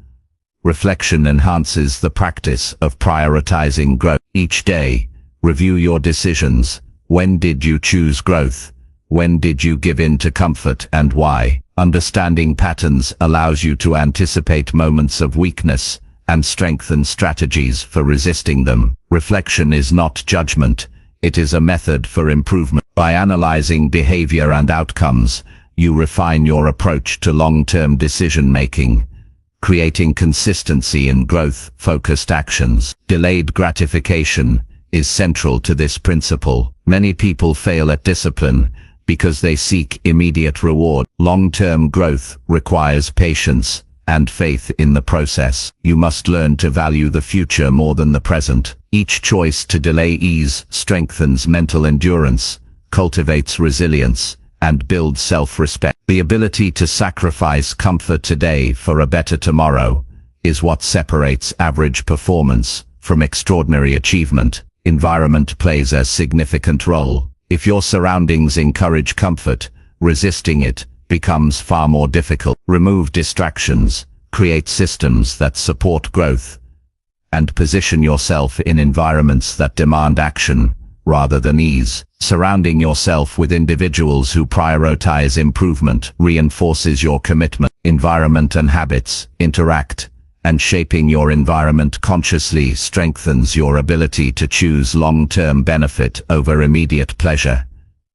Reflection enhances the practice of prioritizing growth. Each day, review your decisions. When did you choose growth? When did you give in to comfort, and why? Understanding patterns allows you to anticipate moments of weakness and strengthen strategies for resisting them. Reflection is not judgment, it is a method for improvement. By analyzing behavior and outcomes, you refine your approach to long-term decision-making, creating consistency in growth-focused actions. Delayed gratification is central to this principle. Many people fail at discipline because they seek immediate reward. Long-term growth requires patience and faith in the process. You must learn to value the future more than the present. Each choice to delay ease strengthens mental endurance, cultivates resilience, and builds self-respect. The ability to sacrifice comfort today for a better tomorrow is what separates average performance from extraordinary achievement. Environment plays a significant role. If your surroundings encourage comfort, resisting it becomes far more difficult. Remove distractions, create systems that support growth, and position yourself in environments that demand action rather than ease. Surrounding yourself with individuals who prioritize improvement reinforces your commitment. Environment and habits interact, and shaping your environment consciously strengthens your ability to choose long-term benefit over immediate pleasure.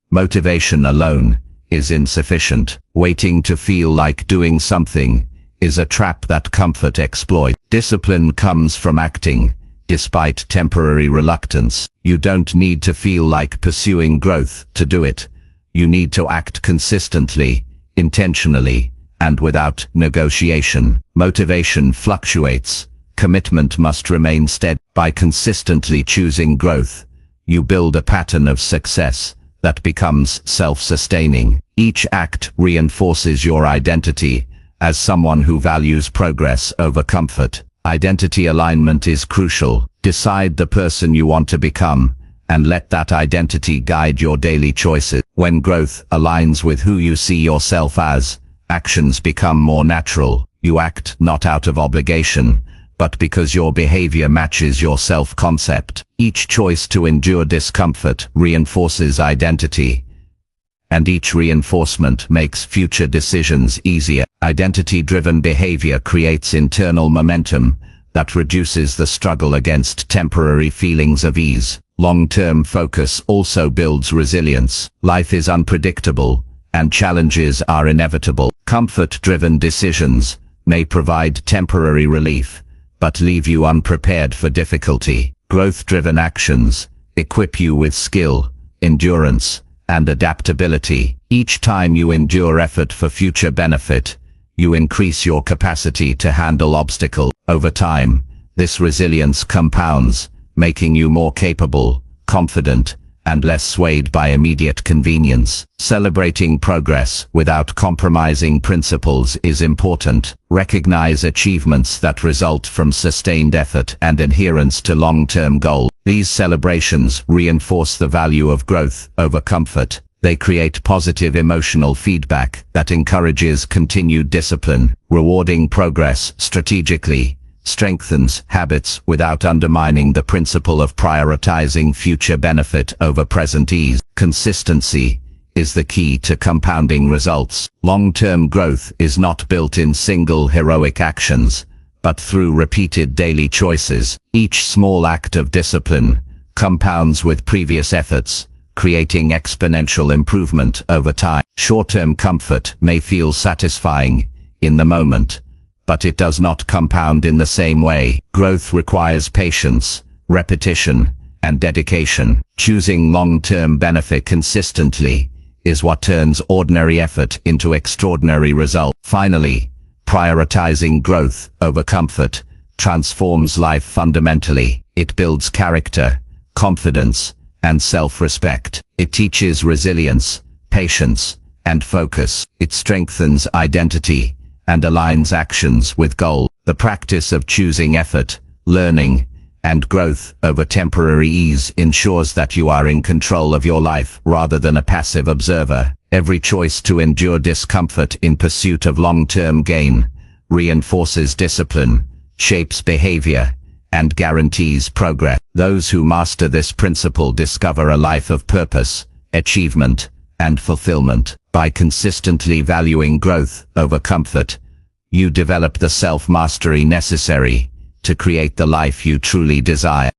Motivation alone is insufficient. Waiting to feel like doing something is a trap that comfort exploits. Discipline comes from acting, despite temporary reluctance. You don't need to feel like pursuing growth to do it. You need to act consistently, intentionally, and without negotiation. Motivation fluctuates. Commitment must remain steady. By consistently choosing growth, you build a pattern of success that becomes self-sustaining. Each act reinforces your identity as someone who values progress over comfort. Identity alignment is crucial. Decide the person you want to become, and let that identity guide your daily choices. When growth aligns with who you see yourself as, actions become more natural. You act not out of obligation, but because your behavior matches your self-concept. Each choice to endure discomfort reinforces identity, and each reinforcement makes future decisions easier. Identity-driven behavior creates internal momentum that reduces the struggle against temporary feelings of ease. Long-term focus also builds resilience. Life is unpredictable, and challenges are inevitable. Comfort-driven decisions may provide temporary relief, but leave you unprepared for difficulty. Growth-driven actions equip you with skill, endurance, and adaptability. Each time you endure effort for future benefit, you increase your capacity to handle obstacles. Over time, this resilience compounds, making you more capable, confident, and less swayed by immediate convenience. Celebrating progress without compromising principles is important. Recognize achievements that result from sustained effort and adherence to long-term goals. These celebrations reinforce the value of growth over comfort. They create positive emotional feedback that encourages continued discipline. Rewarding progress strategically strengthens habits without undermining the principle of prioritizing future benefit over present ease. Consistency is the key to compounding results. Long-term growth is not built in single heroic actions, but through repeated daily choices. Each small act of discipline compounds with previous efforts, creating exponential improvement over time. Short-term comfort may feel satisfying in the moment, but it does not compound in the same way. Growth requires patience, repetition, and dedication. Choosing long-term benefit consistently is what turns ordinary effort into extraordinary results. Finally, prioritizing growth over comfort transforms life fundamentally. It builds character, confidence, and self-respect. It teaches resilience, patience, and focus. It strengthens identity and aligns actions with goals. The practice of choosing effort, learning, and growth over temporary ease ensures that you are in control of your life rather than a passive observer. Every choice to endure discomfort in pursuit of long-term gain reinforces discipline, shapes behavior, and guarantees progress. Those who master this principle discover a life of purpose, achievement, and fulfillment. By consistently valuing growth over comfort, you develop the self-mastery necessary to create the life you truly desire.